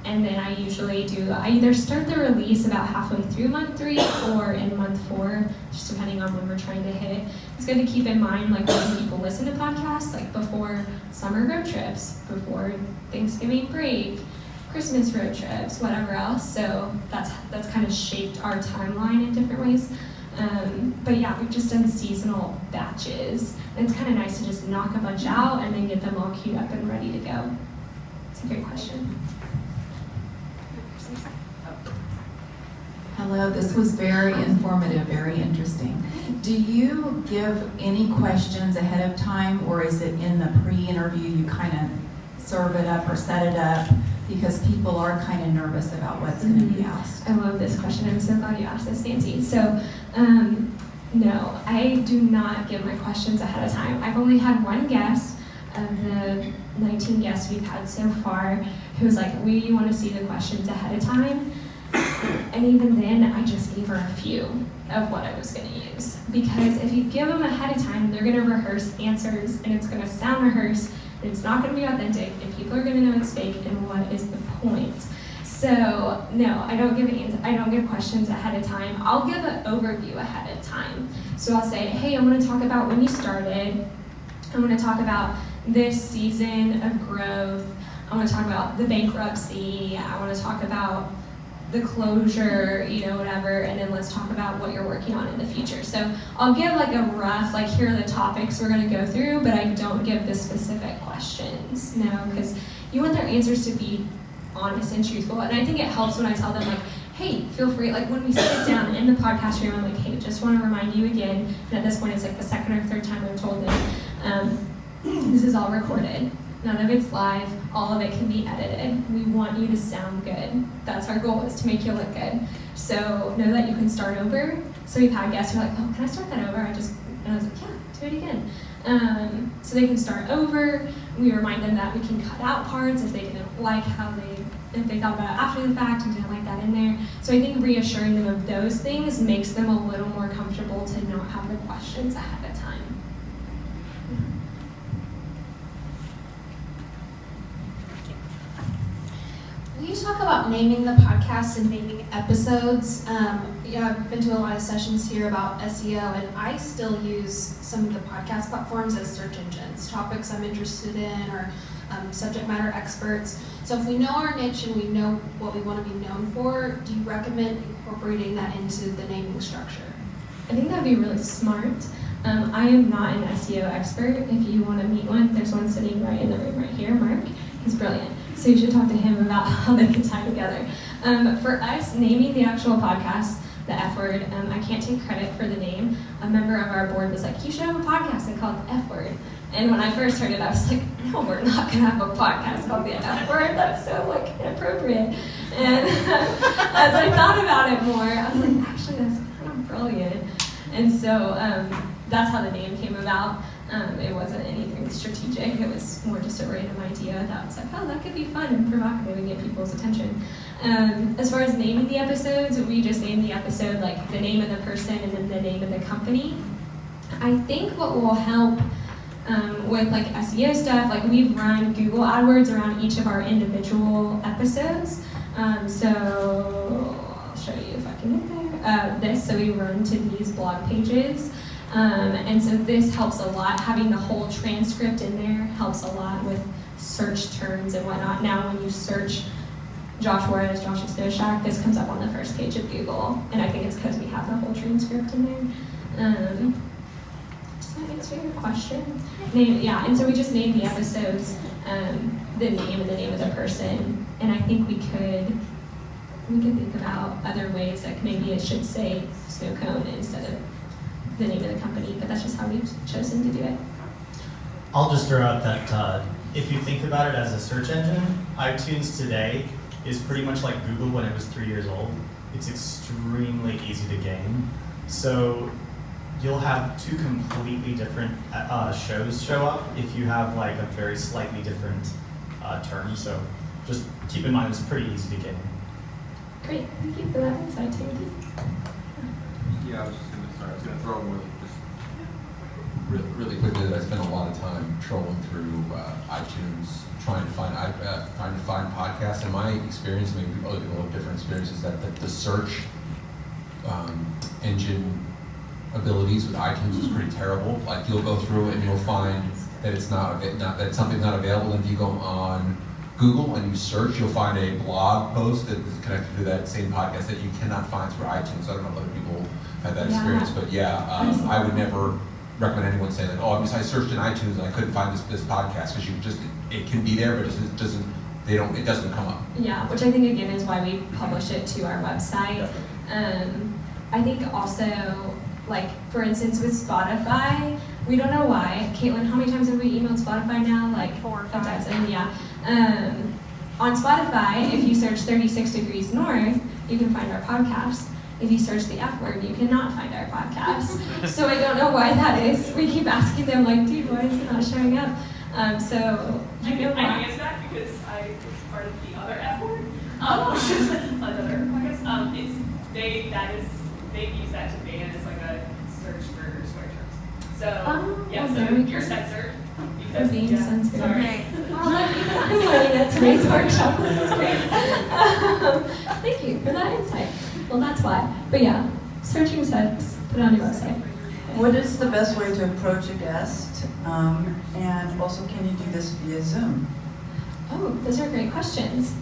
Speaker 1: And then I either start the release about halfway through month 3 or in month 4, just depending on when we're trying to hit. It's good to keep in mind like when people listen to podcasts, like before summer road trips, before Thanksgiving break, Christmas road trips, whatever else. So that's kind of shaped our timeline in different ways. But yeah, we've just done seasonal batches. And it's kind of nice to just knock a bunch out and then get them all queued up and ready to go. It's a great question.
Speaker 4: Hello, this was very informative, very interesting. Do you give any questions ahead of time, or is it in the pre-interview you kind of serve it up or set it up? Because people are kind of nervous about what's going to be asked.
Speaker 1: I love this question. I'm so glad you asked this, Nancy. So, no, I do not give my questions ahead of time. I've only had one guest of the 19 guests we've had so far who was like, we want to see the questions ahead of time. And even then, I just gave her a few of what I was going to use. Because if you give them ahead of time, they're going to rehearse answers, and it's going to sound rehearsed, and it's not going to be authentic, and people are going to know it's fake, and what is the point? So, no, I don't give questions ahead of time. I'll give an overview ahead of time. So I'll say, hey, I want to talk about when you started. I want to talk about this season of growth. I want to talk about the bankruptcy. I want to talk about the closure, whatever, and then let's talk about what you're working on in the future. So I'll give like a rough, like here are the topics we're going to go through, but I don't give the specific questions, because you want their answers to be honest and truthful. And I think it helps when I tell them like, hey, feel free, like when we sit down in the podcast room, I'm like, hey, just want to remind you again, and at this point it's like the second or third time I've told them, this is all recorded. None of it's live, all of it can be edited. We want you to sound good. That's our goal, is to make you look good. So know that you can start over. So we've had guests who are like, oh, can I start that over? And I was like, yeah, do it again. So they can start over. We remind them that we can cut out parts if they didn't like if they thought about it after the fact and didn't like that in there. So I think reassuring them of those things makes them a little more comfortable to not have the questions ahead of time.
Speaker 5: Will you talk about naming the podcast and naming episodes? I've been to a lot of sessions here about SEO, and I still use some of the podcast platforms as search engines, topics I'm interested in, or subject matter experts. So if we know our niche and we know what we want to be known for, do you recommend incorporating that into the naming structure?
Speaker 1: I think that'd be really smart. I am not an SEO expert. If you want to meet one, there's one sitting right in the room right here, Mark. He's brilliant. So you should talk to him about how they can tie together. For us, naming the actual podcast, the F word, I can't take credit for the name. A member of our board was like, you should have a podcast and call it the F word. And when I first heard it, I was like, no, we're not gonna have a podcast called the F word. That's so inappropriate. And as I thought about it more, I was like, actually, that's kind of brilliant. And so that's how the name came about. It wasn't anything strategic. It was more just a random idea that was like, oh, that could be fun and provocative and get people's attention. As far as naming the episodes, we just name the episode like the name of the person and then the name of the company. I think what will help with SEO stuff, we've run Google AdWords around each of our individual episodes. So I'll show you if I can get there. So we run to these blog pages. And so this helps a lot. Having the whole transcript in there helps a lot with search terms and whatnot. Now when you search Josh Juarez, Josh's Snow Shack, this comes up on the first page of Google. And I think it's because we have the whole transcript in there. Does that answer your question? And so we just named the episodes, the name and the name of the person. And I think we could think about other ways, maybe it should say Snow Cone instead of the name of the company, but that's just how we've chosen to do it.
Speaker 6: I'll just throw out that if you think about it as a search engine, iTunes today is pretty much like Google when it was 3 years old. It's extremely easy to gain. So you'll have two completely different shows show up if you have a very slightly different term. So just keep in mind it's pretty easy to gain.
Speaker 1: Great, thank you for that insight, Timothy.
Speaker 2: Yeah, I was going to throw in with just
Speaker 7: really quickly that I spent a lot of time trolling through iTunes trying to find podcasts. And my experience, maybe other people have different experiences, that the search engine abilities with iTunes is pretty terrible. You'll go through it and you'll find that it's that something's not available. And if you go on Google and you search, you'll find a blog post that is connected to that same podcast that you cannot find through iTunes. So I don't know if other people had that experience, but I would never recommend anyone saying I searched in iTunes and I couldn't find this podcast, because it can be there, but it doesn't come up.
Speaker 1: Yeah, which I think again is why we publish it to our website. I think also, for instance with Spotify, we don't know why. Caitlin, how many times have we emailed Spotify now?
Speaker 3: 4 or 5.
Speaker 1: A dozen, yeah. On Spotify, if you search 36 Degrees North, you can find our podcast. If you search the F word, you cannot find our podcast. So I don't know why that is. We keep asking them, dude, why is it not showing up?
Speaker 8: I can answer that because I was part of the other F word, which is another podcast. They use that to ban as a search for swear terms. So you're censored.
Speaker 1: We're being censored.
Speaker 8: Sorry.
Speaker 1: I'm learning at today's workshop. This is great. Thank you for that insight. Well, that's why. But yeah, searching sex, put it on your website.
Speaker 9: What is the best way to approach a guest? And also, can you do this via Zoom?
Speaker 1: Oh, those are great questions.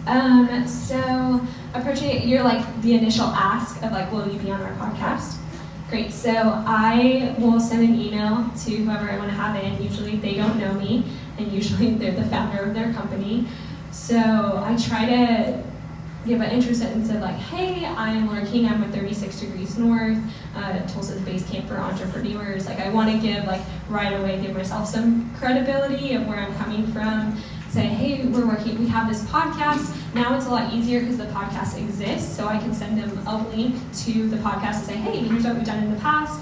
Speaker 1: So approaching it, you're the initial ask of will you be on our podcast? Great, so I will send an email to whoever I want to have in. Usually they don't know me, and usually they're the founder of their company. So I try to give an intro sentence of hey, I'm Laura King, I'm with 36 Degrees North, Tulsa's base camp for entrepreneurs. I want to give right away, give myself some credibility of where I'm coming from. Say, hey, we have this podcast. Now it's a lot easier because the podcast exists, so I can send them a link to the podcast and say, hey, here's what we've done in the past.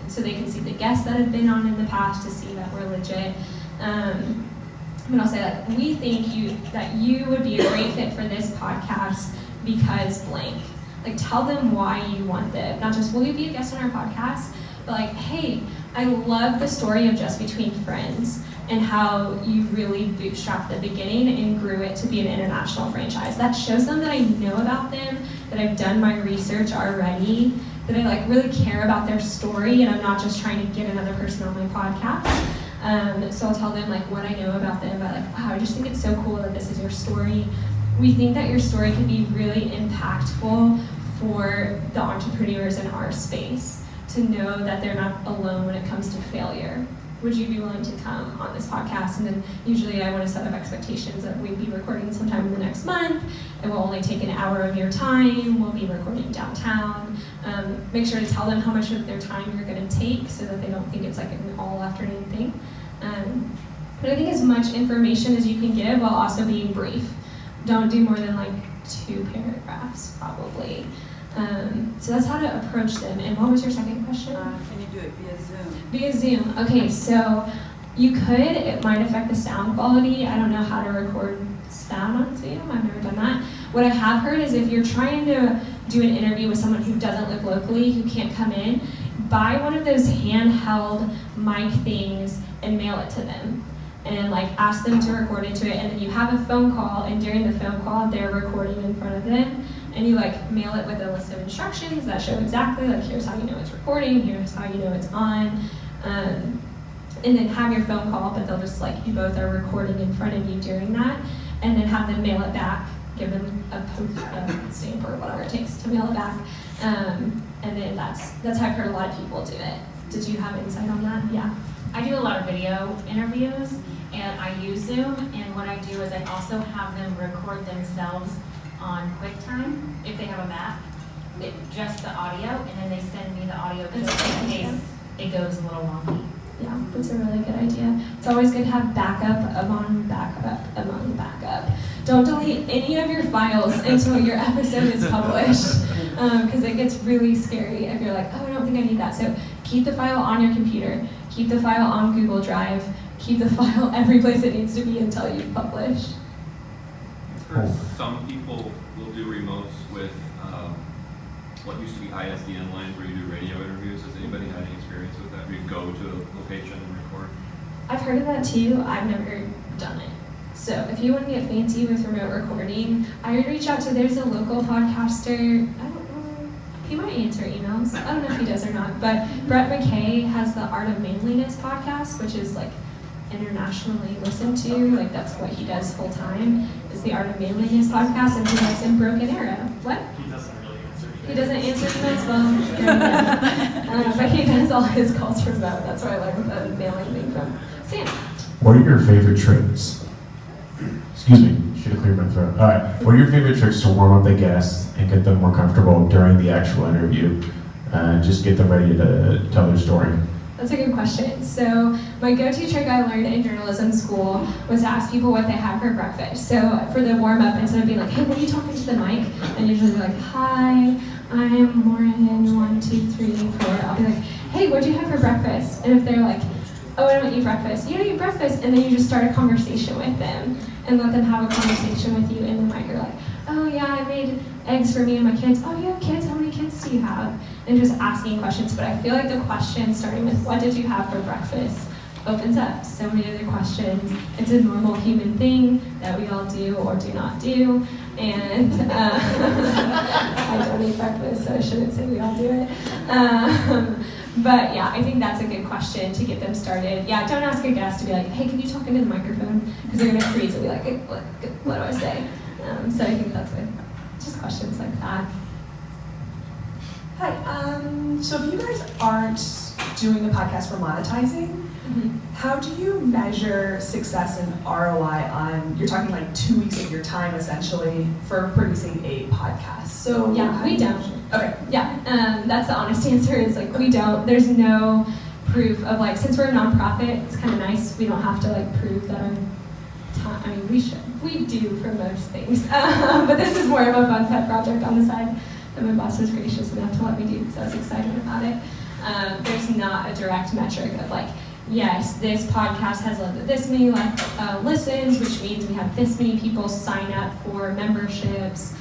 Speaker 1: So they can see the guests that have been on in the past to see that we're legit. And I'll say, we think that you would be a great fit for this podcast because blank. Tell them why you want them. Not just, will you be a guest on our podcast? But hey, I love the story of Just Between Friends and how you really bootstrapped the beginning and grew it to be an international franchise. That shows them that I know about them, that I've done my research already, that I like really care about their story, and I'm not just trying to get another person on my podcast. So I'll tell them like what I know about them, but like, wow, I just think it's so cool that this is your story. We think that your story can be really impactful for the entrepreneurs in our space to know that they're not alone when it comes to failure. Would you be willing to come on this podcast? And then usually I want to set up expectations that we'd be recording sometime in the next month. It will only take an hour of your time. We'll be recording downtown. Make sure to tell them how much of their time you're going to take so that they don't think it's like an all afternoon thing. But I think as much information as you can give while also being brief. Don't do more than like 2 paragraphs probably. So that's how to approach them. And what was your second question?
Speaker 9: Can you do it via Zoom?
Speaker 1: Via Zoom. Okay, so you could. It might affect the sound quality. I don't know how to record sound on Zoom. I've never done that. What I have heard is if you're trying to do an interview with someone who doesn't live locally, who can't come in, buy one of those handheld mic things and mail it to them. And like ask them to record into it, and then you have a phone call, and during the phone call, they're recording in front of them. And you like mail it with a list of instructions that show exactly like here's how you know it's recording, here's how you know it's on, and then have your phone call, but they'll just like you both are recording in front of you during that, and then have them mail it back, give them a stamp or whatever it takes to mail it back, and then that's how I've heard a lot of people do it. Did you have insight on that? Yeah.
Speaker 10: I do a lot of video interviews, and I use Zoom, and what I do is I also have them record themselves on QuickTime if they have a Mac, just the audio, and then they send me the audio just in case it goes a little wonky.
Speaker 1: Yeah, that's a really good idea. It's always good to have backup among backup. Don't delete any of your files until your episode is published, because it gets really scary if you're like, oh, I don't think I need that. So keep the file on your computer, keep the file on Google Drive, keep the file every place it needs to be until you've published.
Speaker 2: Some people will do remotes with what used to be ISDN lines where you do radio interviews. Has anybody had any experience with that? Where you go to a location and record?
Speaker 1: I've heard of that too. I've never done it. So if you want to get fancy with remote recording, I would reach out to, there's a local podcaster, I don't know, he might answer emails. I don't know if he does or not, but Brett McKay has the Art of Manliness podcast, which is like internationally listened to, like that's what he does full time, is the Art of Manliness podcast, and he lives in Broken Arrow. What?
Speaker 6: He doesn't really answer emails.
Speaker 1: He doesn't answer emails well, but he does all his calls remote. That's where I learned the mailing thing from. Sam.
Speaker 11: What are your favorite tricks? Excuse me, should have cleared my throat. All right, what are your favorite tricks to warm up the guests and get them more comfortable during the actual interview? Just get them ready to tell their story.
Speaker 1: That's a good question. So my go-to trick I learned in journalism school was to ask people what they had for breakfast. So for the warm-up, instead of being like, hey, what are you talking to the mic? And usually be like, hi, I'm Lauren, 1, 2, 3, 4. I'll be like, hey, what'd you have for breakfast? And if they're like, oh, I don't eat breakfast, you don't eat breakfast, and then you just start a conversation with them and let them have a conversation with you in the mic. You're like, oh yeah, I made eggs for me and my kids. Oh, you have kids? How many kids do you have? And just asking questions. But I feel like the question starting with what did you have for breakfast opens up so many other questions. It's a normal human thing that we all do or do not do. And I don't eat breakfast, so I shouldn't say we all do it. But yeah, I think that's a good question to get them started. Yeah, don't ask a guest to be like, hey, can you talk into the microphone? Because they're going to freeze and be like, what do I say? So I think that's good. Just questions like that.
Speaker 12: Hi, so if you guys aren't doing the podcast for monetizing, how do you measure success and ROI on, you're talking like 2 weeks of your time essentially for producing a podcast? So
Speaker 1: yeah, we don't.
Speaker 12: Okay.
Speaker 1: Yeah, that's the honest answer is like we don't. There's no proof of like, since we're a nonprofit, it's kind of nice. We don't have to like prove that our time, I mean we should. We do for most things. But this is more of a fun pet project on the side that my boss was gracious enough to let me do because I was excited about it. There's not a direct metric of like, yes, this podcast has led to this many listens, which means we have this many people sign up for memberships.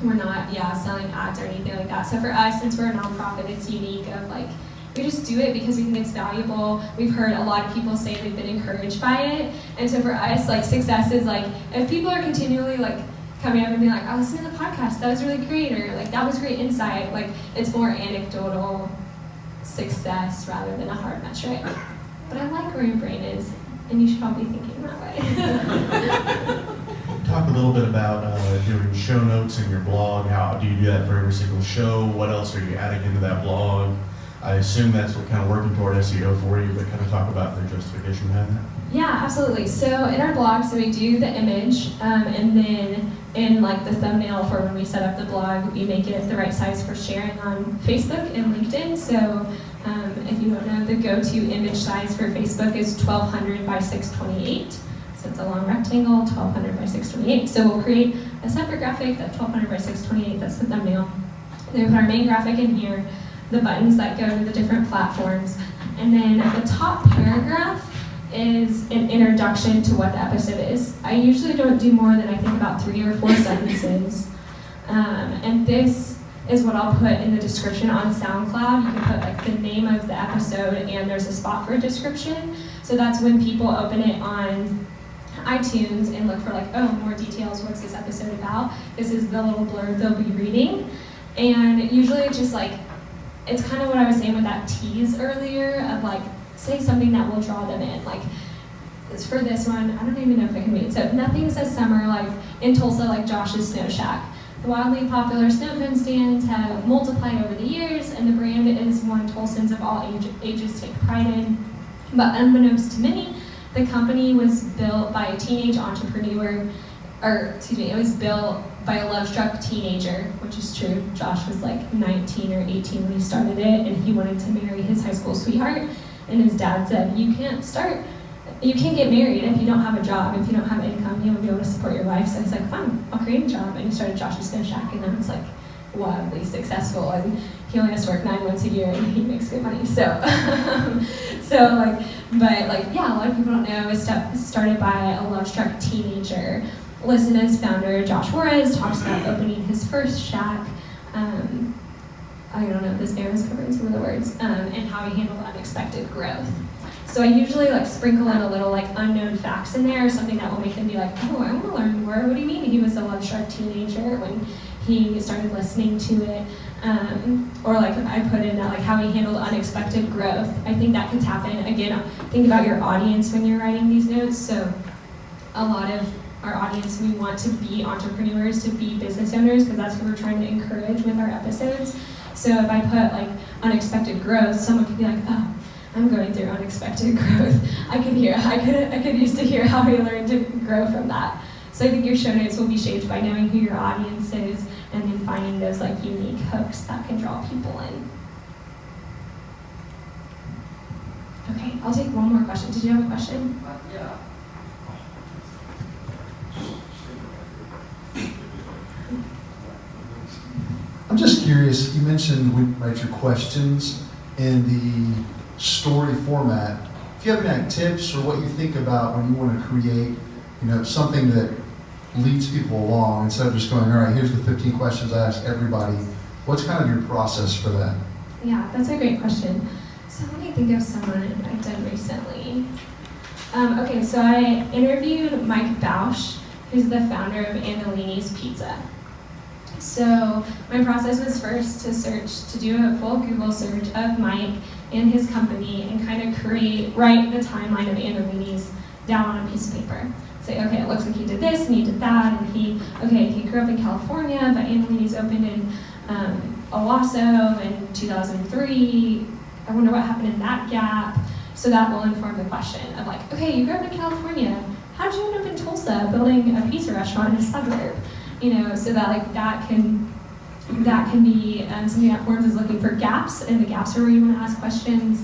Speaker 1: We're not, selling ads or anything like that. So for us, since we're a nonprofit, it's unique of like, We just do it because we think it's valuable. We've heard a lot of people say they've been encouraged by it. And so for us, like, success is like, if people are continually like coming up and being like, I listened to the podcast, that was really great, or like, that was great insight, like, it's more anecdotal success rather than a hard metric. But I like where your brain is, and you should all be thinking that way.
Speaker 13: Talk a little bit about doing show notes in your blog. How do you do that for every single show? What else are you adding into that blog? I assume that's what kind of working toward SEO for you, but kind of talk about the justification behind that.
Speaker 1: Yeah, absolutely. So in our blog, so we do the image, and then in like the thumbnail for when we set up the blog, we make it the right size for sharing on Facebook and LinkedIn. So if you don't know, the go-to image size for Facebook is 1200 by 628. So it's a long rectangle, 1200 by 628. So we'll create a separate graphic that's 1200 by 628, that's the thumbnail. And then we put our main graphic in here, the buttons that go to the different platforms. And then the top paragraph is an introduction to what the episode is. I usually don't do more than I think about 3 or 4 sentences. And this is what I'll put in the description on SoundCloud. You can put like the name of the episode and there's a spot for a description. So that's when people open it on iTunes and look for like, oh, more details, what's this episode about? This is the little blurb they'll be reading. And usually it's just like, it's kind of what I was saying with that tease earlier of like, say something that will draw them in. Like, for this one, I don't even know if I can read. So nothing says summer like in Tulsa like Josh's Snow Shack. The wildly popular snow cone stands have multiplied over the years, and the brand is one Tulsans of all ages take pride in. But unbeknownst to many, the company was built by a teenage entrepreneur, it was built by a love-struck teenager, which is true. Josh was like 19 or 18 when he started it, and he wanted to marry his high school sweetheart. And his dad said, you can't get married if you don't have a job, if you don't have income, you won't be able to support your life. So he's like, fine, I'll create a job. And he started Josh's Snow Shack, and now it's like wildly successful. And he only has to work 9 months a year, and he makes good money. So, a lot of people don't know. It was started by a love-struck teenager. Listeners founder Josh Juarez talks about opening his first shack. I don't know if this air is covering some of the words, and how he handled unexpected growth. So I usually like sprinkle in a little like unknown facts in there, something that will make them be like, oh, I want to learn more. What do you mean he was a love-struck teenager when he started listening to it? Or like I put in that like how he handled unexpected growth. I think that could tap in. Again, think about your audience when you're writing these notes. So a lot of our audience, we want to be entrepreneurs, to be business owners, because that's what we're trying to encourage with our episodes. So if I put like unexpected growth, someone could be like, oh, I'm going through unexpected growth. I could used to hear how he learned to grow from that. So I think your show notes will be shaped by knowing who your audience is and then finding those like unique hooks that can draw people in. Okay, I'll take one more question. Did you have a question?
Speaker 14: Yeah. I'm just curious, you mentioned we write your questions in the story format. If you have any tips or what you think about when you want to create, something that leads people along instead of just going, all right, here's the 15 questions I ask everybody. What's kind of your process for that?
Speaker 1: Yeah, that's a great question. So let me think of someone I've done recently. Okay, so I interviewed Mike Bausch, who's the founder of Andolini's Pizza. So my process was first to do a full Google search of Mike and his company and kind of write the timeline of Andolini's down on a piece of paper. Say, okay, it looks like he did this and he did that, and he grew up in California, but Andolini's opened in Owasso in 2003. I wonder what happened in that gap. So that will inform the question of like, okay, you grew up in California. How did you end up in Tulsa building a pizza restaurant in a suburb? So that like that can be something that Forms is looking for gaps, and the gaps are where you want to ask questions.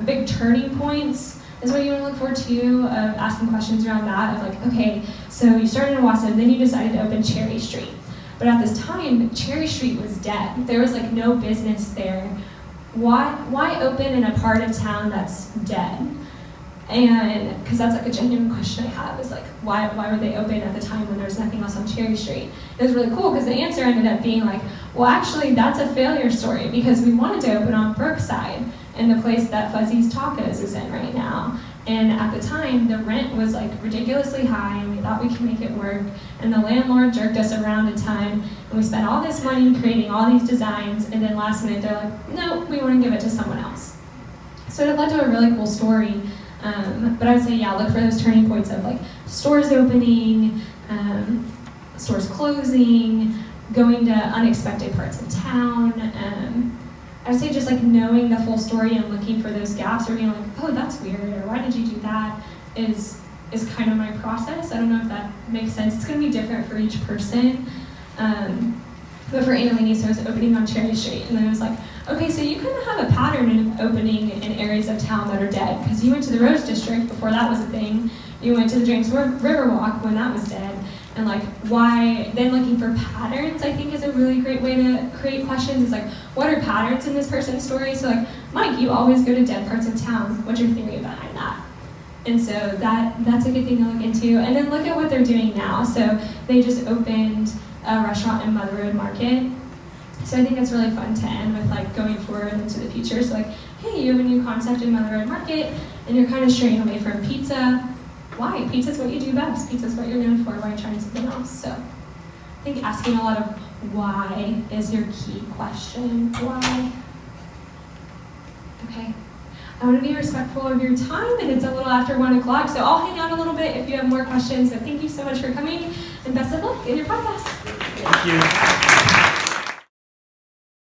Speaker 1: Big turning points is what you want to look for too, of asking questions around that, of like, okay, so you started in Owasso, and then you decided to open Cherry Street. But at this time, Cherry Street was dead. There was like no business there. Why open in a part of town that's dead? And because that's like a genuine question I have, is like, why were they open at the time when there was nothing else on Cherry Street? It was really cool because the answer ended up being like, well, actually, that's a failure story because we wanted to open on Brookside. in the place that Fuzzy's Tacos is in right now. And at the time, the rent was like ridiculously high, and we thought we could make it work. And the landlord jerked us around a ton, and we spent all this money creating all these designs, and then last minute they're like, no, we want to give it to someone else. So it led to a really cool story. But I would say, yeah, look for those turning points of like stores opening, stores closing, going to unexpected parts of town. I would say just like knowing the full story and looking for those gaps, or being like, oh, that's weird, or why did you do that, is kind of my process. I don't know if that makes sense. It's going to be different for each person. But for Annalene, so I was opening on Cherry Street, and then I was like, okay, so you kind of have a pattern of opening in areas of town that are dead, because you went to the Rose District before that was a thing. You went to the James Riverwalk when that was dead. And like, why, then looking for patterns, I think is a really great way to create questions. Is like, what are patterns in this person's story? So like, Mike, you always go to dead parts of town. What's your theory behind that? And so that's a good thing to look into. And then look at what they're doing now. So they just opened a restaurant in Mother Road Market. So I think it's really fun to end with like going forward into the future. So like, hey, you have a new concept in Mother Road Market, and you're kind of straying away from pizza. Why? Pizza's what you do best. Pizza's what you're known for. Why are you trying something else? So I think asking a lot of why is your key question. Why? Okay. I want to be respectful of your time, and it's a little after 1 o'clock, so I'll hang out a little bit if you have more questions. But thank you so much for coming, and best of luck in your podcast.
Speaker 6: Thank you.